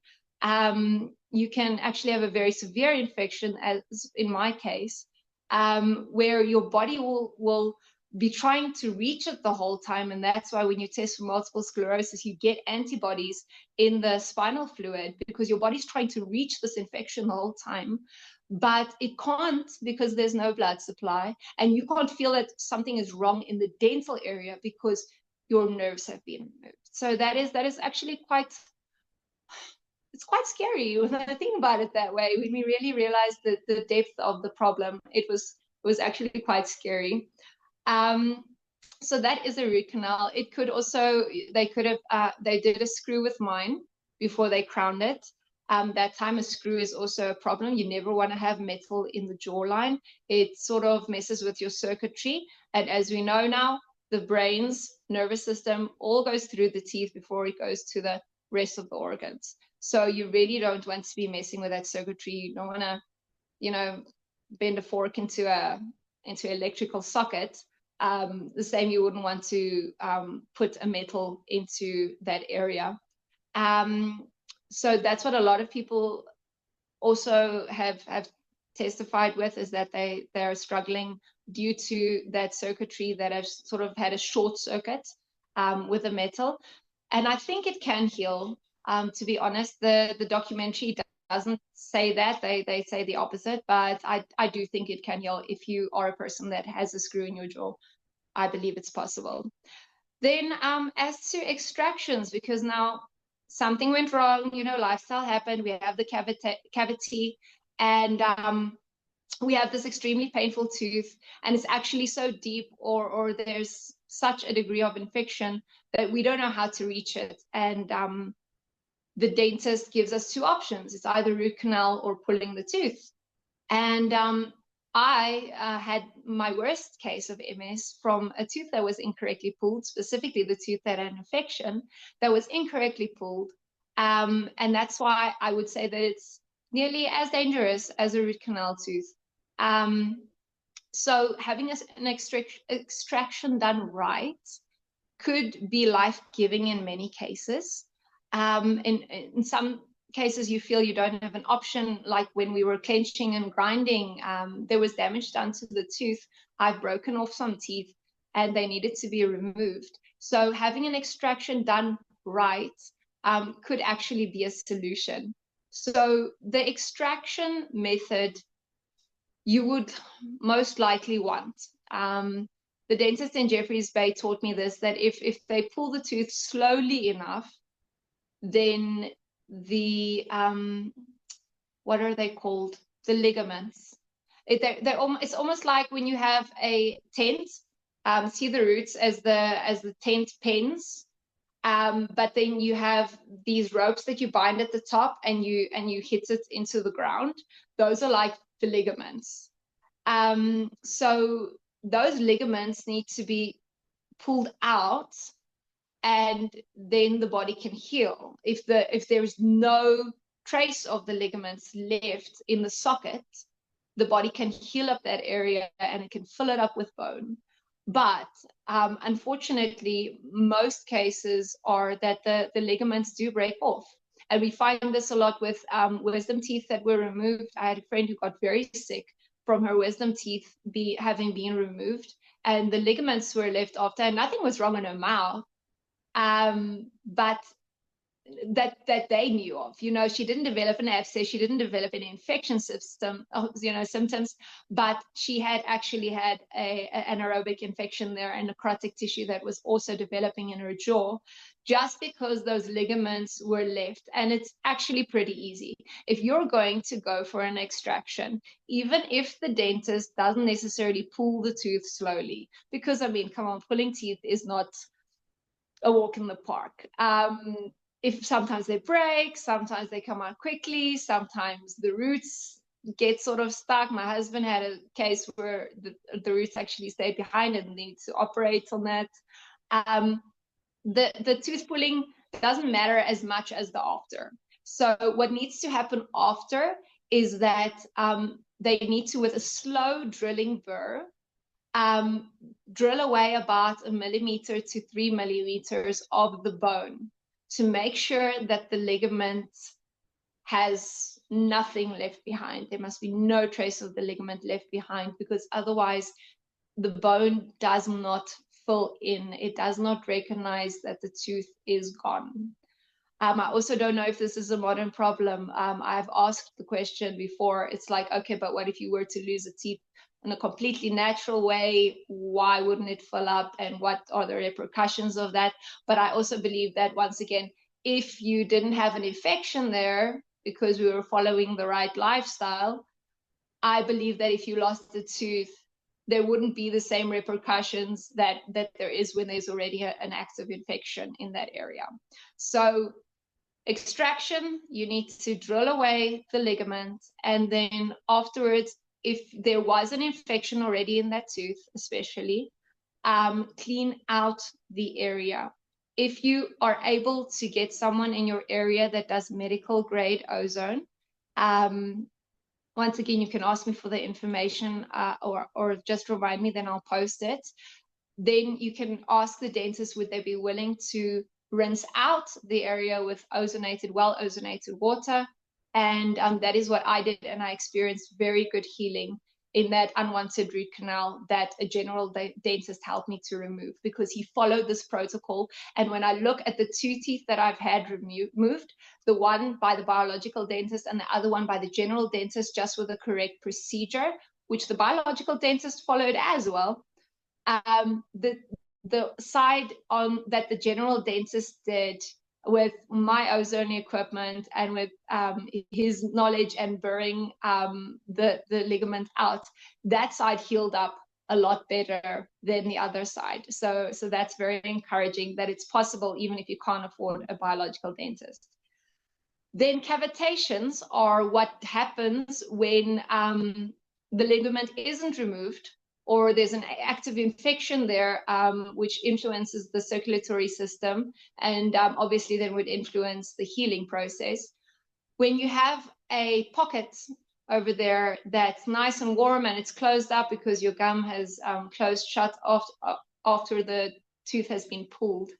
You can actually have a very severe infection, as in my case, where your body will be trying to reach it the whole time. And that's why when you test for multiple sclerosis, you get antibodies in the spinal fluid because your body's trying to reach this infection the whole time, but it can't because there's no blood supply, and you can't feel that something is wrong in the dental area because your nerves have been removed. So that is actually quite scary when I think about it that way. When we really realized the depth of the problem, it was actually quite scary. So that is a root canal. It could also, they did a screw with mine before they crowned it. That time a screw is also a problem. You never want to have metal in the jawline. It sort of messes with your circuitry. And as we know now, the brain's nervous system all goes through the teeth before it goes to the rest of the organs. So you really don't want to be messing with that circuitry. You don't want to, bend a fork into an electrical socket. The same, you wouldn't want to put a metal into that area. So that's what a lot of people also have testified with, is that they're struggling due to that circuitry that have sort of had a short circuit with a metal. And I think it can heal. To be honest, the documentary doesn't say that. They say the opposite, but I do think it can heal if you are a person that has a screw in your jaw. I believe it's possible. Then as to extractions, because now something went wrong, lifestyle happened, we have the cavity, and we have this extremely painful tooth, and it's actually so deep, or there's such a degree of infection that we don't know how to reach it. And the dentist gives us two options. It's either root canal or pulling the tooth. And I had my worst case of MS from a tooth that was incorrectly pulled, specifically the tooth that had an infection that was incorrectly pulled. And that's why I would say that it's nearly as dangerous as a root canal tooth. So having an extraction done right could be life-giving in many cases. In some cases, you feel you don't have an option, like when we were clenching and grinding, there was damage done to the tooth. I've broken off some teeth and they needed to be removed. So having an extraction done right could actually be a solution. So the extraction method you would most likely want. The dentist in Jeffreys Bay taught me this, that if they pull the tooth slowly enough, then the, what are they called? The ligaments. It's almost like when you have a tent, see the roots as the tent pins, but then you have these ropes that you bind at the top and you hit it into the ground. Those are like the ligaments. So those ligaments need to be pulled out and then the body can heal. If there's no trace of the ligaments left in the socket, the body can heal up that area and it can fill it up with bone. But unfortunately, most cases are that the ligaments do break off. And we find this a lot with wisdom teeth that were removed. I had a friend who got very sick from her wisdom teeth having been removed, and the ligaments were left after, and nothing was wrong in her mouth, but that they knew of. She didn't develop an abscess, she didn't develop an infection system, symptoms, but she had actually had an anaerobic infection there and necrotic tissue that was also developing in her jaw, just because those ligaments were left. And it's actually pretty easy. If you're going to go for an extraction, even if the dentist doesn't necessarily pull the tooth slowly, because, I mean, come on, pulling teeth is not a walk in the park. If sometimes they break, sometimes they come out quickly, sometimes the roots get sort of stuck. My husband had a case where the roots actually stayed behind and needed to operate on that. The tooth pulling doesn't matter as much as the after. So what needs to happen after is that they need to, with a slow drilling burr, drill away about 1 millimeter to 3 millimeters of the bone to make sure that the ligament has nothing left behind. There must be no trace of the ligament left behind, because otherwise the bone does not fill in. It does not recognize that the tooth is gone. I also don't know if this is a modern problem. I've asked the question before. It's like, okay, but what if you were to lose a teeth in a completely natural way? Why wouldn't it fill up, and what are the repercussions of that? But I also believe that, once again, if you didn't have an infection there because we were following the right lifestyle, I believe that if you lost the tooth, there wouldn't be the same repercussions that there is when there's already an active infection in that area. So extraction, you need to drill away the ligament, and then afterwards, if there was an infection already in that tooth, especially, clean out the area. If you are able to get someone in your area that does medical grade ozone, once again, you can ask me for the information, or just remind me, then I'll post it. Then you can ask the dentist, would they be willing to rinse out the area with well ozonated water. And that is what I did, and I experienced very good healing in that unwanted root canal that a general dentist helped me to remove, because he followed this protocol. And when I look at the two teeth that I've had removed, the one by the biological dentist and the other one by the general dentist, just with the correct procedure, which the biological dentist followed as well, the side on that the general dentist did with my ozone equipment and with his knowledge and burring the ligament out, that side healed up a lot better than the other side. So that's very encouraging that it's possible even if you can't afford a biological dentist. Then cavitations are what happens when the ligament isn't removed, or there's an active infection there, which influences the circulatory system, and obviously then would influence the healing process. When you have a pocket over there that's nice and warm and it's closed up because your gum has closed shut after the tooth has been pulled,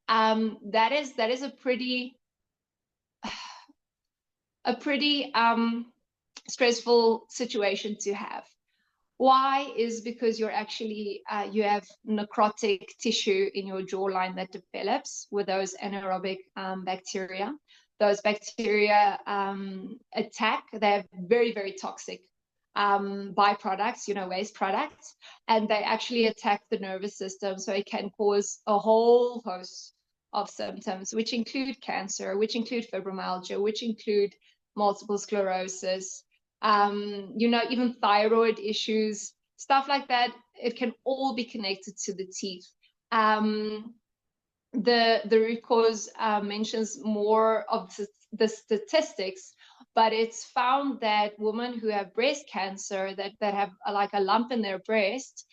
that is a pretty stressful situation to have. Why? Is because you're actually you have necrotic tissue in your jawline that develops with those anaerobic bacteria. Those bacteria attack. They have very, very toxic byproducts, waste products, and they actually attack the nervous system. So it can cause a whole host of symptoms, which include cancer, which include fibromyalgia, which include multiple sclerosis, even thyroid issues, stuff like that. It can all be connected to the teeth. The root cause mentions more of the statistics, but it's found that women who have breast cancer that have like a lump in their breast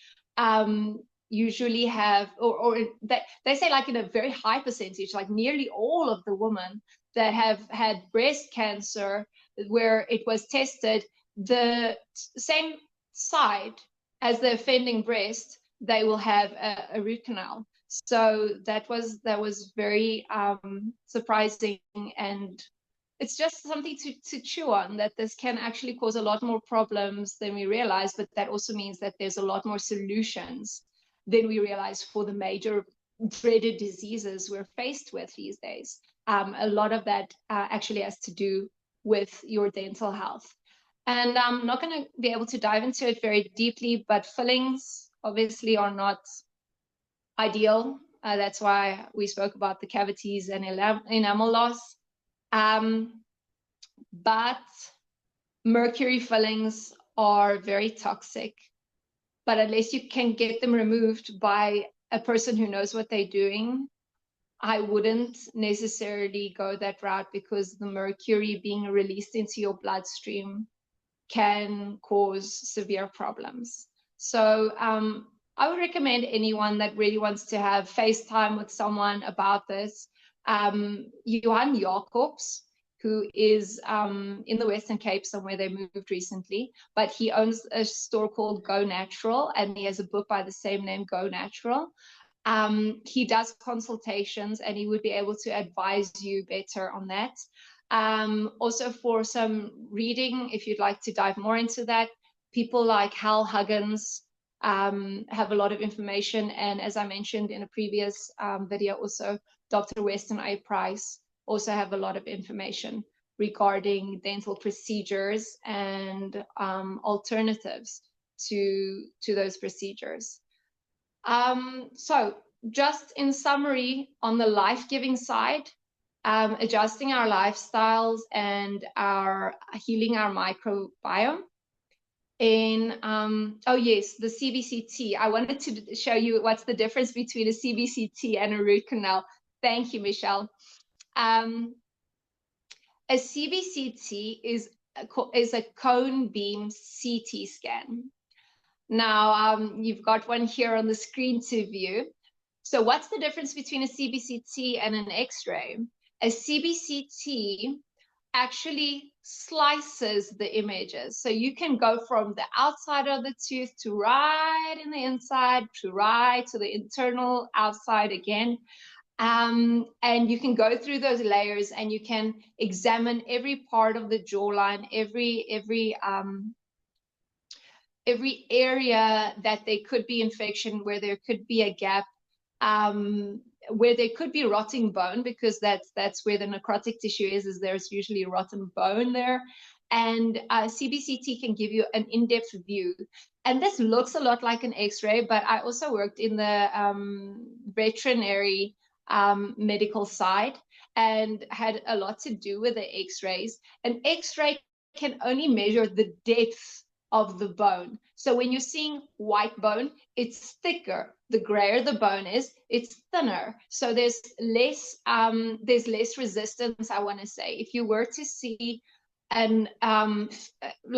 usually have, or they say like in a very high percentage, like nearly all of the women that have had breast cancer where it was tested, the same side as the offending breast, they will have a root canal. So that was very surprising, and it's just something to chew on, that this can actually cause a lot more problems than we realize, but that also means that there's a lot more solutions than we realize for the major dreaded diseases we're faced with these days. A lot of that actually has to do with your dental health. And I'm not going to be able to dive into it very deeply, but fillings obviously are not ideal. That's why we spoke about the cavities and enamel loss. But mercury fillings are very toxic. But unless you can get them removed by a person who knows what they're doing, I wouldn't necessarily go that route, because the mercury being released into your bloodstream can cause severe problems. So I would recommend anyone that really wants to have FaceTime with someone about this. Johan Jacobs, who is in the Western Cape somewhere, they moved recently, but he owns a store called Go Natural, and he has a book by the same name, Go Natural. He does consultations, and he would be able to advise you better on that. Also, for some reading, if you'd like to dive more into that, people like Hal Huggins have a lot of information. And as I mentioned in a previous video, also Dr. Weston A. Price also have a lot of information regarding dental procedures and alternatives to those procedures. So just in summary, on the life-giving side, adjusting our lifestyles and healing our microbiome. Oh yes, the CBCT. I wanted to show you what's the difference between a CBCT and a root canal. Thank you, Michelle. A CBCT is a cone beam CT scan. Now, you've got one here on the screen to view. So what's the difference between a CBCT and an X-ray? A CBCT actually slices the images. So you can go from the outside of the tooth to right in the inside, to right to the internal outside again. And you can go through those layers, and you can examine every part of the jawline, every area that there could be infection, where there could be a gap, where there could be rotting bone, because that's where the necrotic tissue is there's usually rotten bone there. And CBCT can give you an in-depth view. And this looks a lot like an X-ray, but I also worked in the veterinary medical side and had a lot to do with the X-rays. An X-ray can only measure the depth of the bone. So when you're seeing white bone, it's thicker. The grayer the bone is, it's thinner. So there's less resistance, I want to say. If you were to see an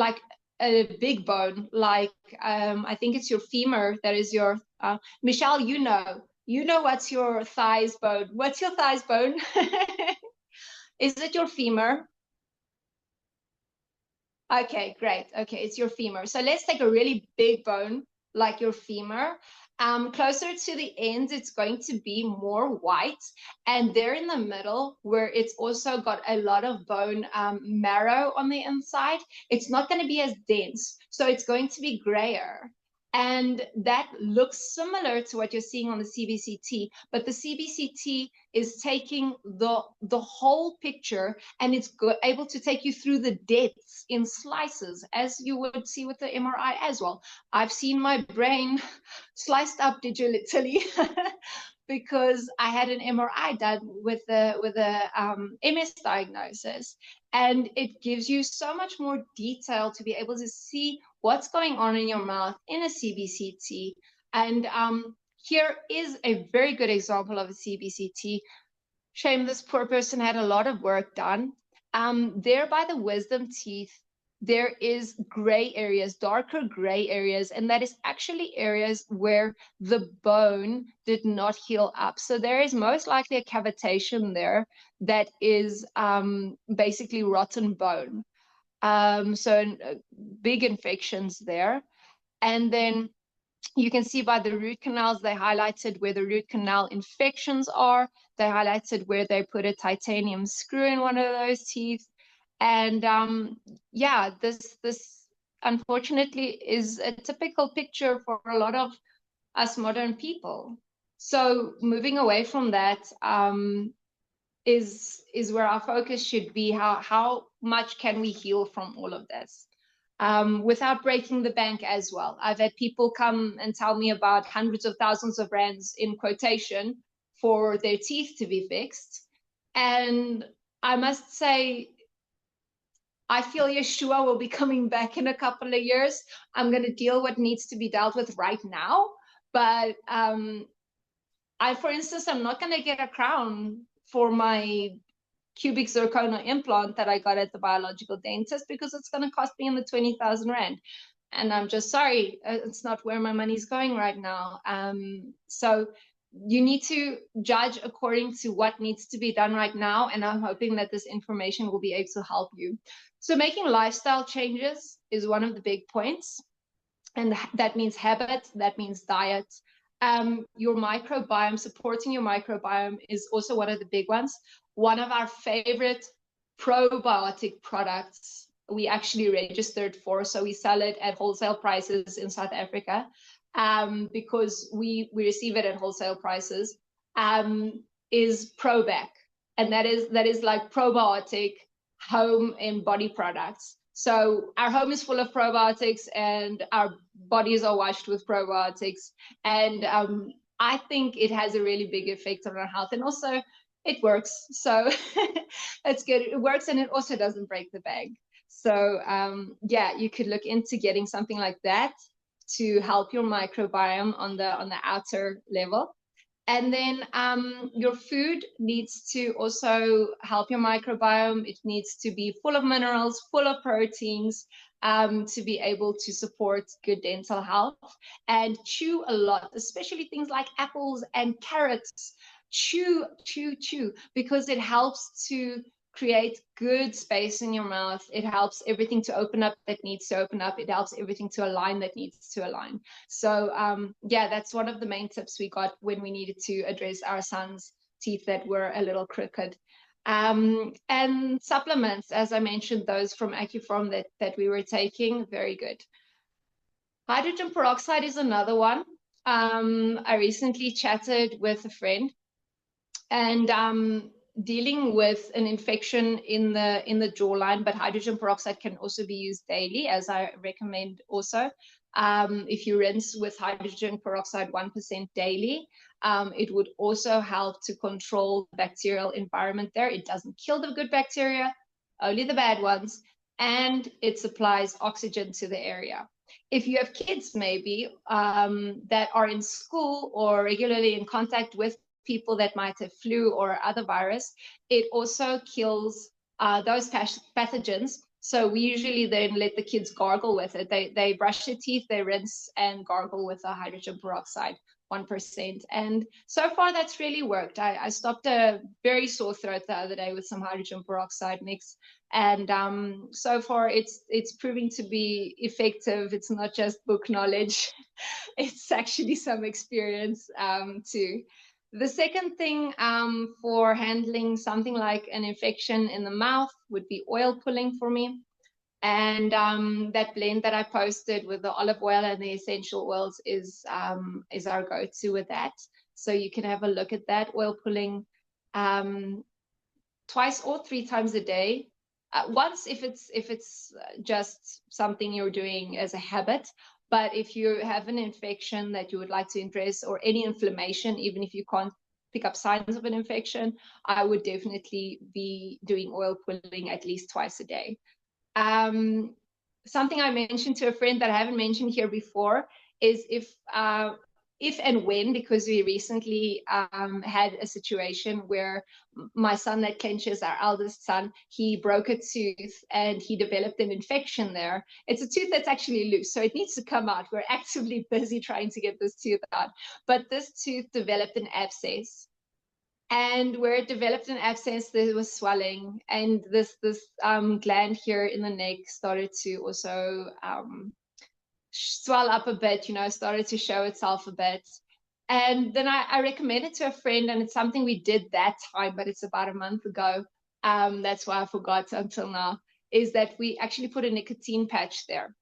like a big bone, like I think it's your femur, that is your Michelle, you know what's your thighs bone. What's your thighs bone? Is it your femur? Okay, great. Okay, it's your femur. So let's take a really big bone like your femur. Closer to the ends, it's going to be more white. And there in the middle, where it's also got a lot of bone marrow on the inside, it's not going to be as dense. So it's going to be grayer. And that looks similar to what you're seeing on the CBCT, but the CBCT is taking the whole picture, and it's able to take you through the depths in slices, as you would see with the MRI as well. I've seen my brain sliced up digitally because I had an MRI done with a MS diagnosis, and it gives you so much more detail to be able to see what's going on in your mouth in a CBCT. And here is a very good example of a CBCT. Shame this poor person had a lot of work done. There by the wisdom teeth, there is gray areas, darker gray areas, and that is actually areas where the bone did not heal up. So there is most likely a cavitation there that is basically rotten bone. So big infections there. And then you can see by the root canals, they highlighted where the root canal infections are. They highlighted where they put a titanium screw in one of those teeth. And yeah, this unfortunately is a typical picture for a lot of us modern people. So moving away from that is where our focus should be. How much can we heal from all of this? Without breaking the bank as well. I've had people come and tell me about hundreds of thousands of rands in quotation for their teeth to be fixed. And I must say, I feel Yeshua will be coming back in a couple of years. I'm going to deal what needs to be dealt with right now. But for instance, I'm not going to get a crown for my cubic zirconia implant that I got at the biological dentist because it's going to cost me in the 20,000 rand. And I'm just sorry, it's not where my money's going right now. So you need to judge according to what needs to be done right now. And I'm hoping that this information will be able to help you. So making lifestyle changes is one of the big points. And that means habit, that means diet. Your microbiome, supporting your microbiome is also one of the big ones. One of our favorite probiotic products we actually registered for, so we sell it at wholesale prices in South Africa because we receive it at wholesale prices, is Probac. And that is like probiotic home and body products. So our home is full of probiotics and our bodies are washed with probiotics. And I think it has a really big effect on our health. And also it works. So it's good. It works and it also doesn't break the bank. So yeah, you could look into getting something like that to help your microbiome on the outer level. And then your food needs to also help your microbiome. It needs to be full of minerals, full of proteins, to be able to support good dental health. And chew a lot, especially things like apples and carrots. Chew, because it helps to create good space in your mouth. It helps everything to open up that needs to open up. It helps everything to align that needs to align. So yeah, that's one of the main tips we got when we needed to address our son's teeth that were a little crooked. And supplements, as I mentioned, those from AccuFarm that we were taking, very good. Hydrogen peroxide is another one. I recently chatted with a friend, and dealing with an infection in the jawline, but hydrogen peroxide can also be used daily, as I recommend also. If you rinse with hydrogen peroxide 1% daily, it would also help to control the bacterial environment there. It doesn't kill the good bacteria, only the bad ones. and it supplies oxygen to the area. If you have kids maybe that are in school or regularly in contact with people that might have flu or other virus, it also kills those pathogens. So we usually then let the kids gargle with it. They brush their teeth, they rinse and gargle with a hydrogen peroxide 1%. And so far that's really worked. I stopped a very sore throat the other day with some hydrogen peroxide mix. And so far it's proving to be effective. It's not just book knowledge. It's actually some experience too. The second thing for handling something like an infection in the mouth would be oil pulling for me. And that blend that I posted with the olive oil and the essential oils is our go-to with that. So you can have a look at that. Oil pulling twice or 3 times a day. Once if it's just something you're doing as a habit. But if you have an infection that you would like to address, or any inflammation, even if you can't pick up signs of an infection, I would definitely be doing oil pulling at least twice a day. Something I mentioned to a friend that I haven't mentioned here before is if and when, because we recently had a situation where my son that clenches, our eldest son, he broke a tooth and he developed an infection there. It's a tooth that's actually loose, so it needs to come out. We're actively busy trying to get this tooth out. But this tooth developed an abscess. And where it developed an abscess, there was swelling, and this gland here in the neck started to also swell up a bit, started to show itself a bit. And then I recommended to a friend, and it's something we did that time, but it's about a month ago. That's why I forgot until now, is that we actually put a nicotine patch there.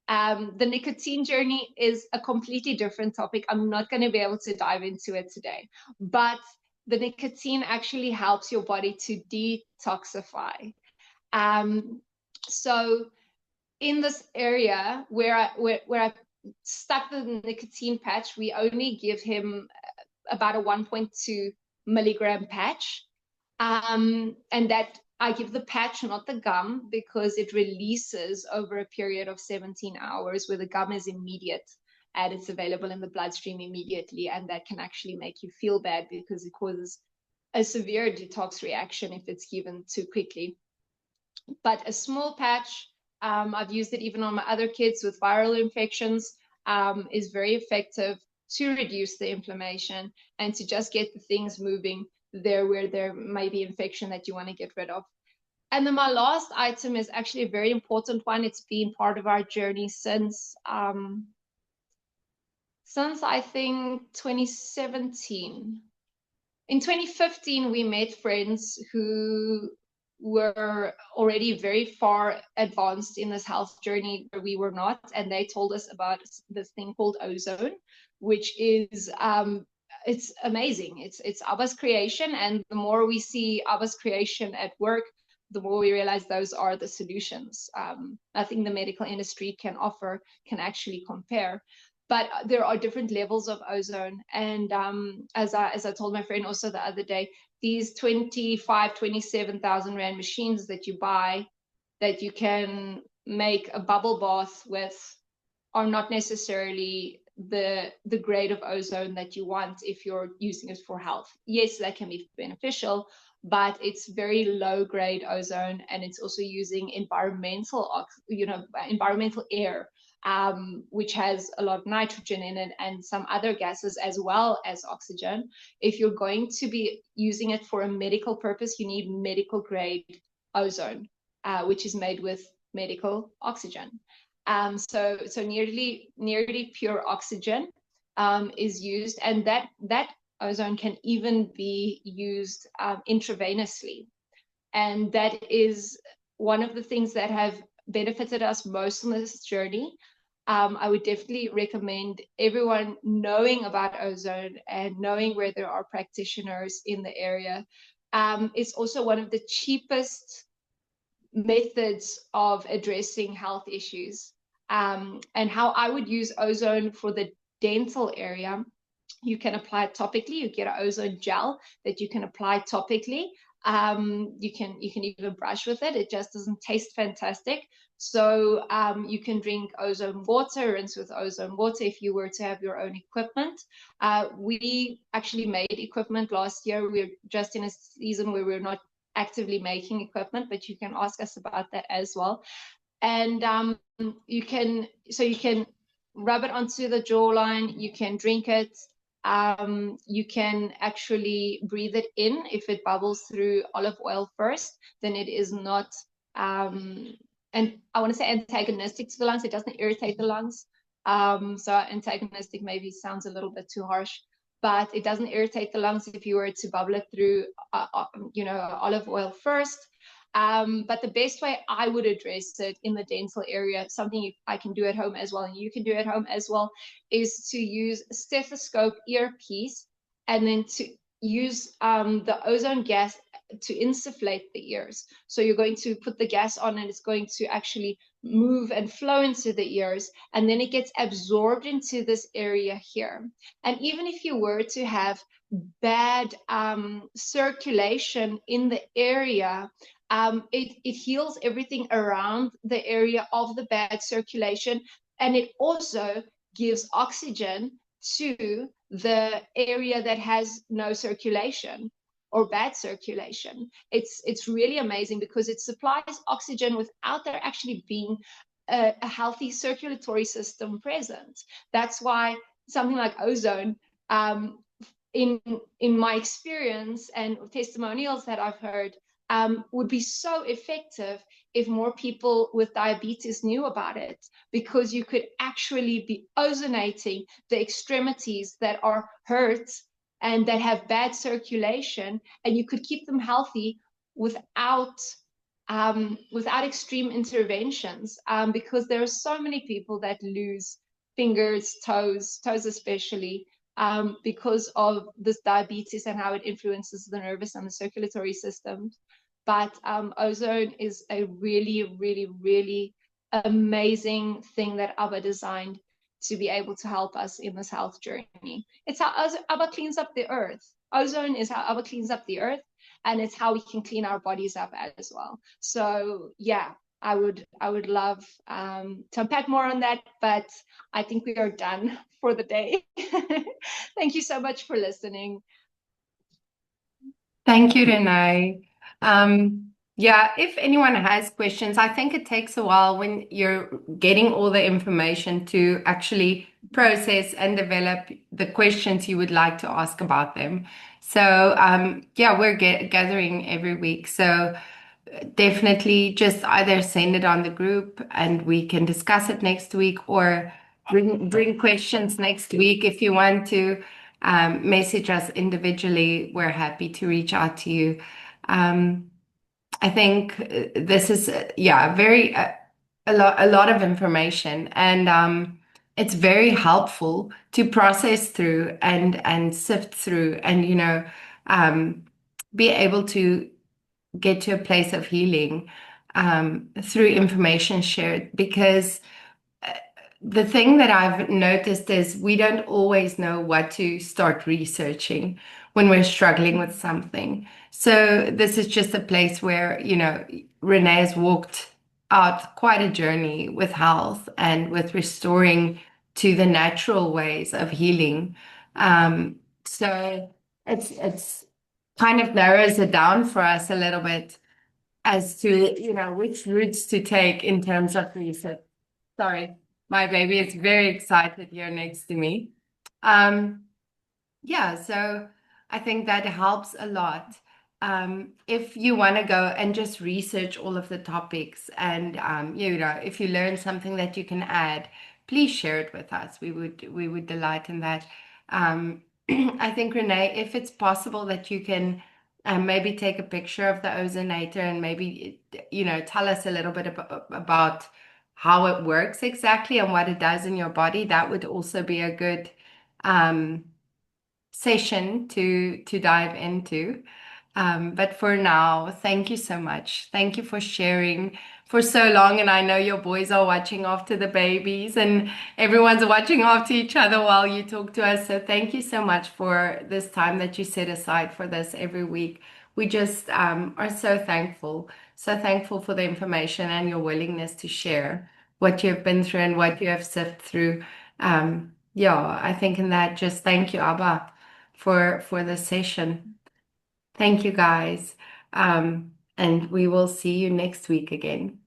The nicotine journey is a completely different topic. I'm not going to be able to dive into it today, but the nicotine actually helps your body to detoxify. So in this area where I stuck the nicotine patch, we only give him about a 1.2 milligram patch. And that I give the patch, not the gum, because it releases over a period of 17 hours, where the gum is immediate and it's available in the bloodstream immediately. And that can actually make you feel bad because it causes a severe detox reaction if it's given too quickly. But a small patch, I've used it even on my other kids with viral infections, is very effective to reduce the inflammation and to just get the things moving there where there may be infection that you want to get rid of. And then my last item is actually a very important one. It's been part of our journey since I think 2017. In 2015, we met friends who were already very far advanced in this health journey where we were not, and they told us about this thing called ozone, which is it's amazing. It's Abba's creation, and the more we see Abba's creation at work, the more we realize those are the solutions. Nothing the medical industry can offer can actually compare. But there are different levels of ozone. And as I told my friend also the other day, these 27,000 Rand machines that you buy that you can make a bubble bath with are not necessarily the grade of ozone that you want if you're using it for health. Yes, that can be beneficial, but it's very low grade ozone, and it's also using environmental air, which has a lot of nitrogen in it and some other gases as well as oxygen. If you're going to be using it for a medical purpose, you need medical grade ozone, which is made with medical oxygen. So nearly pure oxygen is used, and that ozone can even be used intravenously. And that is one of the things that have benefited us most on this journey. I would definitely recommend everyone knowing about ozone and knowing where there are practitioners in the area. It's also one of the cheapest methods of addressing health issues. And how I would use ozone for the dental area, you can apply it topically. You get an ozone gel that you can apply topically. You can even brush with it. It just doesn't taste fantastic. So you can drink ozone water, rinse with ozone water if you were to have your own equipment. We actually made equipment last year. We're just in a season where we're not actively making equipment, but you can ask us about that as well. And you can rub it onto the jawline. You can drink it. You can actually breathe it in. If it bubbles through olive oil first, then it is not, and I want to say antagonistic to the lungs. It doesn't irritate the lungs. So antagonistic maybe sounds a little bit too harsh, but it doesn't irritate the lungs if you were to bubble it through, olive oil first. But the best way I would address it in the dental area, something I can do at home as well, and you can do at home as well, is to use a stethoscope earpiece and then to use the ozone gas to insufflate the ears. So you're going to put the gas on and it's going to actually move and flow into the ears, and then it gets absorbed into this area here. And even if you were to have bad circulation in the area, it heals everything around the area of the bad circulation, and it also gives oxygen to the area that has no circulation or bad circulation. It's really amazing because it supplies oxygen without there actually being a healthy circulatory system present. That's why something like ozone, in my experience and testimonials that I've heard, would be so effective if more people with diabetes knew about it, because you could actually be ozonating the extremities that are hurt and that have bad circulation, and you could keep them healthy without extreme interventions, because there are so many people that lose fingers, toes especially, because of this diabetes and how it influences the nervous and the circulatory systems. But ozone is a really, really, really amazing thing that Abba designed to be able to help us in this health journey. It's how Abba cleans up the earth. Ozone is how Abba cleans up the earth, and it's how we can clean our bodies up as well. So yeah, I would love to unpack more on that, but I think we are done for the day. Thank you so much for listening. Thank you, Renee. Yeah, if anyone has questions, I think it takes a while when you're getting all the information to actually process and develop the questions you would like to ask about them. So, yeah, we're gathering every week. So definitely just either send it on the group and we can discuss it next week, or bring questions next week if you want to. Message us individually. We're happy to reach out to you. I think this is, yeah, very a lot of information, and it's very helpful to process through and sift through, and be able to get to a place of healing through information shared, because the thing that I've noticed is we don't always know what to start researching when we're struggling with something. So this is just a place where, Renee has walked out quite a journey with health and with restoring to the natural ways of healing. So it's kind of narrows it down for us a little bit as to, which routes to take in terms of research. Sorry, my baby is very excited here next to me. Yeah, so I think that helps a lot. If you want to go and just research all of the topics, and if you learn something that you can add, please share it with us. We would delight in that. I think, Renee, if it's possible that you can maybe take a picture of the ozonator and maybe tell us a little bit about how it works exactly and what it does in your body, that would also be a good session to dive into. But for now, thank you so much. Thank you for sharing for so long. And I know your boys are watching after the babies, and everyone's watching after each other while you talk to us. So thank you so much for this time that you set aside for this every week. we just are so thankful for the information and your willingness to share what you've been through and what you have sifted through. Yeah, I think in that, just thank you, Abba, for the session. Thank you, guys. And we will see you next week again.